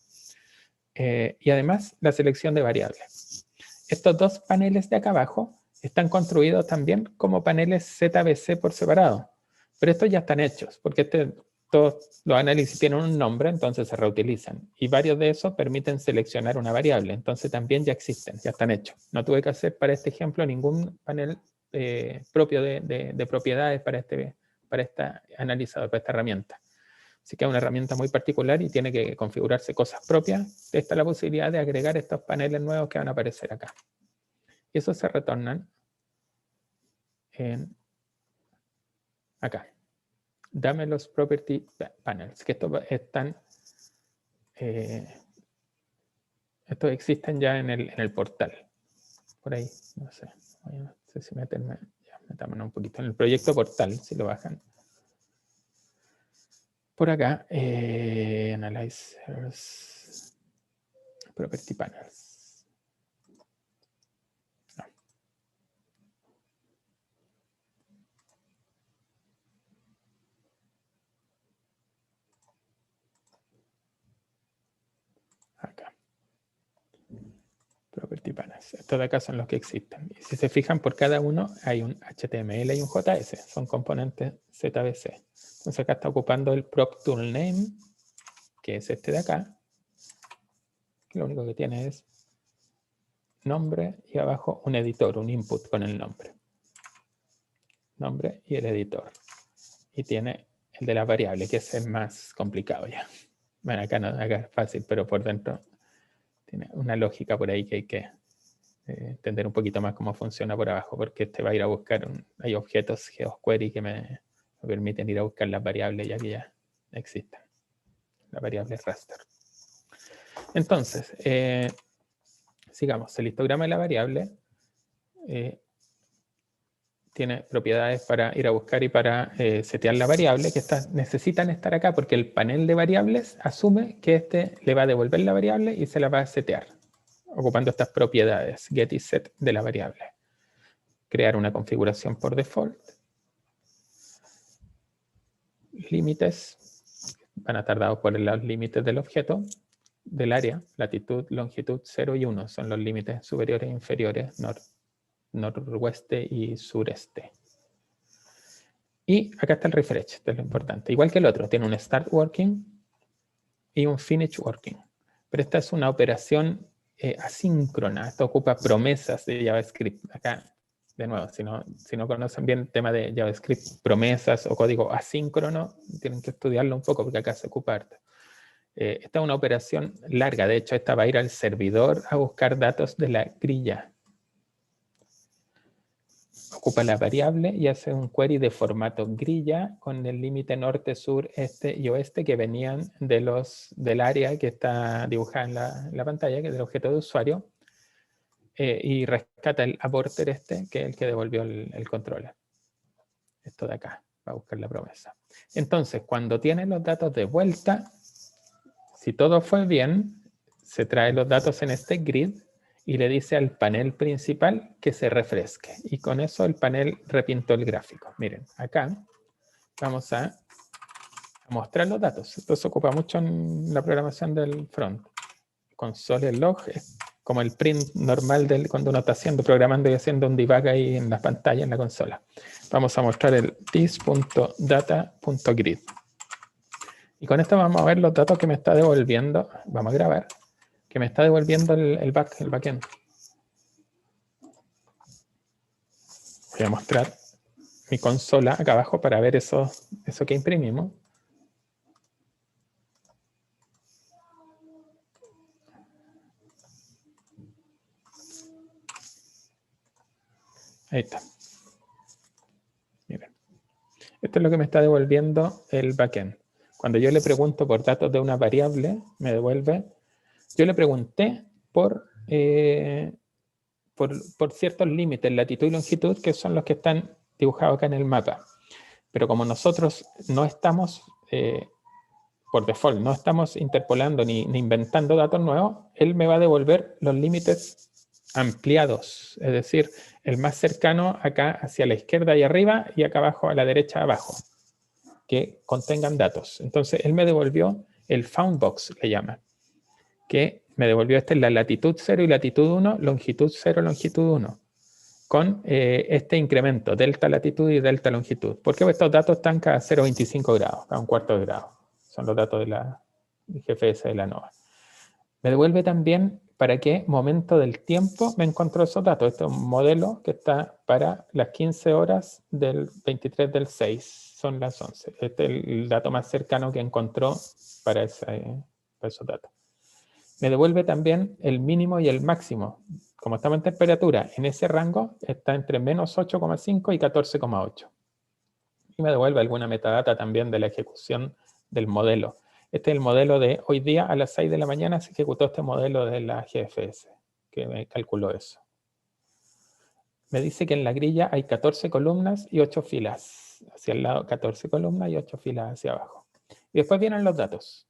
Y además, la selección de variables. Estos 2 paneles de acá abajo están construidos también como paneles ZBC por separado, pero estos ya están hechos, porque todos los análisis tienen un nombre, entonces se reutilizan. Y varios de esos permiten seleccionar una variable, entonces también ya existen, ya están hechos. No tuve que hacer para este ejemplo ningún panel propio de propiedades para este analizador, para esta herramienta. Así que es una herramienta muy particular y tiene que configurarse cosas propias. Esta es la posibilidad de agregar estos paneles nuevos que van a aparecer acá. Y esos se retornan acá. Dame los property panels, que estos existen ya en el portal. Por ahí, no sé si meterme, ya, metámonos un poquito en el proyecto portal, si lo bajan. Por acá, Analyzers, Property Panels. No. Acá. Property Panels. Estos de acá son los que existen. Y si se fijan, por cada uno hay un HTML y un JS. Son componentes ZBC. Entonces acá está ocupando el prop tool name, que es este de acá. Que lo único que tiene es nombre y abajo un editor, un input con el nombre. Nombre y el editor. Y tiene el de la variable, que es el más complicado ya. Bueno, acá es fácil, pero por dentro tiene una lógica por ahí que hay que entender un poquito más cómo funciona por abajo, porque este va a ir a buscar, hay objetos GeoQuery que me permiten ir a buscar las variables ya que ya existen. La variable raster. Entonces, sigamos. El histograma de la variable tiene propiedades para ir a buscar y para setear la variable, que necesitan estar acá porque el panel de variables asume que este le va a devolver la variable y se la va a setear, ocupando estas propiedades, get y set de la variable. Crear una configuración por default. Límites, van a estar dados por los límites del objeto, del área, latitud, longitud 0 y 1, son los límites superiores e inferiores, noroeste y sureste. Y acá está el refresh, esto es lo importante. Igual que el otro, tiene un start working y un finish working. Pero esta es una operación asíncrona. Esto ocupa promesas de JavaScript. Acá, de nuevo, si no conocen bien el tema de JavaScript, promesas o código asíncrono, tienen que estudiarlo un poco porque acá se ocupa harto. Esta es una operación larga. De hecho, esta va a ir al servidor a buscar datos de la grilla. Ocupa la variable y hace un query de formato grilla con el límite norte, sur, este y oeste que venían del área que está dibujada en la pantalla, que es del objeto de usuario, y rescata el aborter que es el que devolvió el controller. Esto de acá, para buscar la promesa. Entonces, cuando tiene los datos de vuelta, si todo fue bien, se trae los datos en este grid y le dice al panel principal que se refresque. Y con eso el panel repintó el gráfico. Miren, acá vamos a mostrar los datos. Esto se ocupa mucho en la programación del front. Console log es como el print normal de cuando uno está programando y haciendo un debug ahí en la pantalla, en la consola. Vamos a mostrar el this.data.grid. Y con esto vamos a ver los datos que me está devolviendo. Vamos a grabar. Que me está devolviendo el backend. Voy a mostrar mi consola acá abajo para ver eso que imprimimos. Ahí está. Miren. Esto es lo que me está devolviendo el backend. Cuando yo le pregunto por datos de una variable, me devuelve. Yo le pregunté por ciertos límites, latitud y longitud, que son los que están dibujados acá en el mapa. Pero como nosotros no estamos, por default, no estamos interpolando ni inventando datos nuevos, él me va a devolver los límites ampliados, es decir, el más cercano acá hacia la izquierda y arriba y acá abajo a la derecha abajo, que contengan datos. Entonces él me devolvió el foundbox, le llama, que me devolvió la latitud 0 y latitud 1, longitud 0, longitud 1, con este incremento, delta latitud y delta longitud. Porque estos datos están cada 0,25 grados, cada un cuarto de grado. Son los datos de la GFS de la NOVA. Me devuelve también para qué momento del tiempo me encontró esos datos. Este es un modelo que está para las 15 horas del 23 del 6. Son las 11. Este es el dato más cercano que encontró para esos datos. Me devuelve también el mínimo y el máximo. Como estamos en temperatura, en ese rango está entre menos 8,5 y 14,8. Y me devuelve alguna metadata también de la ejecución del modelo. Este es el modelo de hoy día a las 6 de la mañana se ejecutó este modelo de la GFS, que me calculó eso. Me dice que en la grilla hay 14 columnas y 8 filas. Hacia el lado 14 columnas y 8 filas hacia abajo. Y después vienen los datos.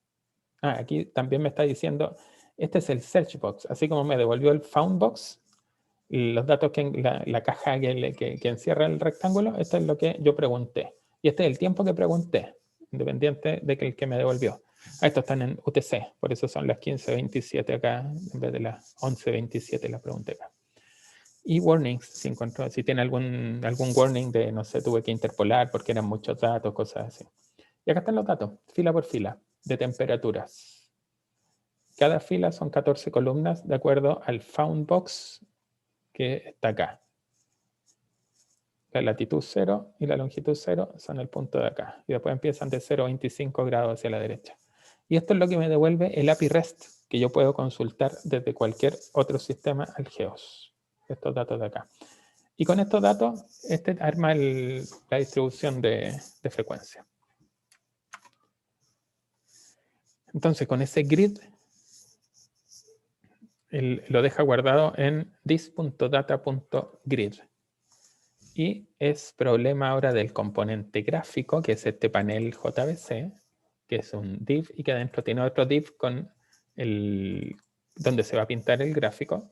Aquí también me está diciendo, este es el search box. Así como me devolvió el found box, los datos que la caja que encierra el rectángulo, esto es lo que yo pregunté. Y este es el tiempo que pregunté, independiente de que el que me devolvió. Estos están en UTC, por eso son las 15:27 acá, en vez de las 11:27 las pregunté acá. Y warnings, si tiene algún warning de, no sé, tuve que interpolar porque eran muchos datos, cosas así. Y acá están los datos, fila por fila, de temperaturas. Cada fila son 14 columnas de acuerdo al found box que está acá. La latitud 0 y la longitud 0 son el punto de acá. Y después empiezan de 0,25 grados hacia la derecha. Y esto es lo que me devuelve el API REST, que yo puedo consultar desde cualquier otro sistema al GEOS. Estos datos de acá. Y con estos datos, arma la distribución de frecuencia. Entonces, con ese grid, lo deja guardado en this.data.grid. Y es problema ahora del componente gráfico, que es este panel JBC, que es un div y que adentro tiene otro div con donde se va a pintar el gráfico.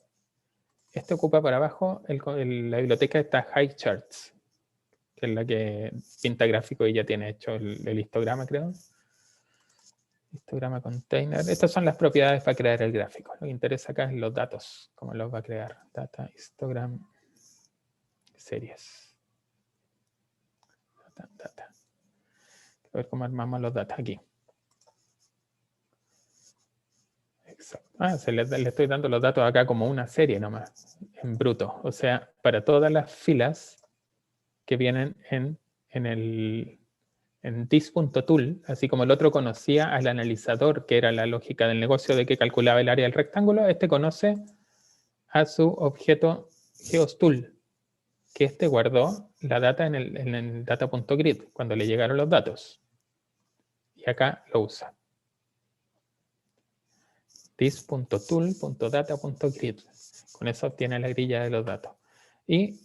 Este ocupa para abajo la biblioteca está HighCharts, que es la que pinta gráfico y ya tiene hecho el histograma, creo. Histograma container. Estas son las propiedades para crear el gráfico. Lo que interesa acá es los datos, cómo los va a crear. Data, histogram, series. Data. A ver cómo armamos los datos aquí. Exacto. Le estoy dando los datos acá como una serie nomás, en bruto. O sea, para todas las filas que vienen en this.tool, así como el otro conocía al analizador, que era la lógica del negocio de que calculaba el área del rectángulo, este conoce a su objeto GeosTool, que este guardó la data en el data.grid, cuando le llegaron los datos. Y acá lo usa. this.tool.data.grid. Con eso obtiene la grilla de los datos. Y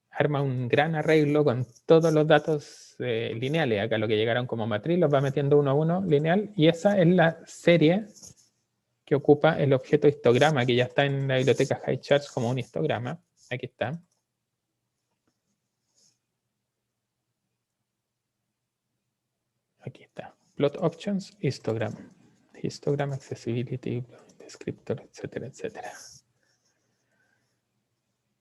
arma un gran arreglo con todos los datos lineales. Acá lo que llegaron como matriz los va metiendo uno a uno lineal, y esa es la serie que ocupa el objeto histograma, que ya está en la biblioteca HighCharts como un histograma. Aquí está. Aquí está. Plot Options, Histogram. Histogram, Accessibility, Descriptor, etcétera, etcétera.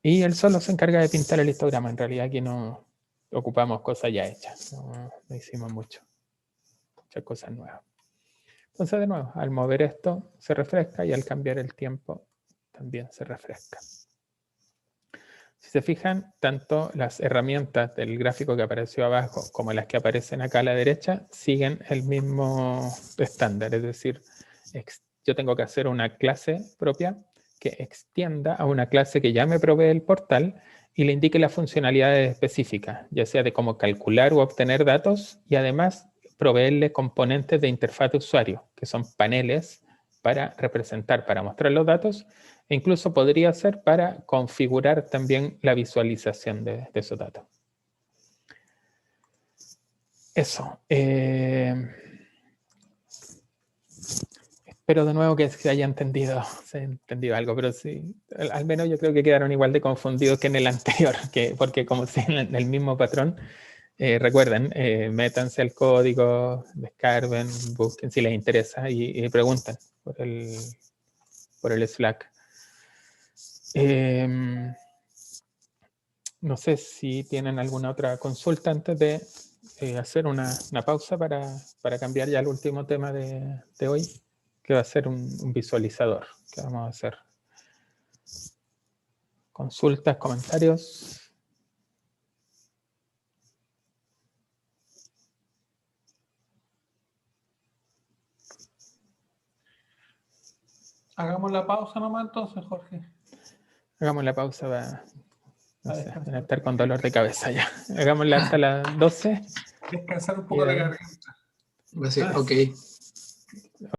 Y él solo se encarga de pintar el histograma. En realidad aquí no ocupamos cosas ya hechas. No hicimos muchas cosas nuevas. Entonces, de nuevo, al mover esto se refresca y al cambiar el tiempo también se refresca. Si se fijan, tanto las herramientas del gráfico que apareció abajo como las que aparecen acá a la derecha siguen el mismo estándar. Es decir, yo tengo que hacer una clase propia que extienda a una clase que ya me provee el portal y le indique las funcionalidades específicas, ya sea de cómo calcular o obtener datos, y además proveerle componentes de interfaz de usuario, que son paneles para representar, para mostrar los datos, e incluso podría ser para configurar también la visualización de esos datos. Eso. Espero de nuevo que se haya entendido algo, pero sí, al menos yo creo que quedaron igual de confundidos que en el anterior, porque como siguen el mismo patrón, recuerden, métanse al código, descarguen, busquen si les interesa y pregunten por el Slack. No sé si tienen alguna otra consulta antes de hacer una pausa para cambiar ya el último tema de hoy, que va a ser un visualizador que vamos a hacer. Consultas, comentarios. Hagamos la pausa nomás entonces, Jorge. Hagamos la pausa para no estar con dolor de cabeza ya. Hagámosla hasta las 12. Descansar un poco la garganta. Ok.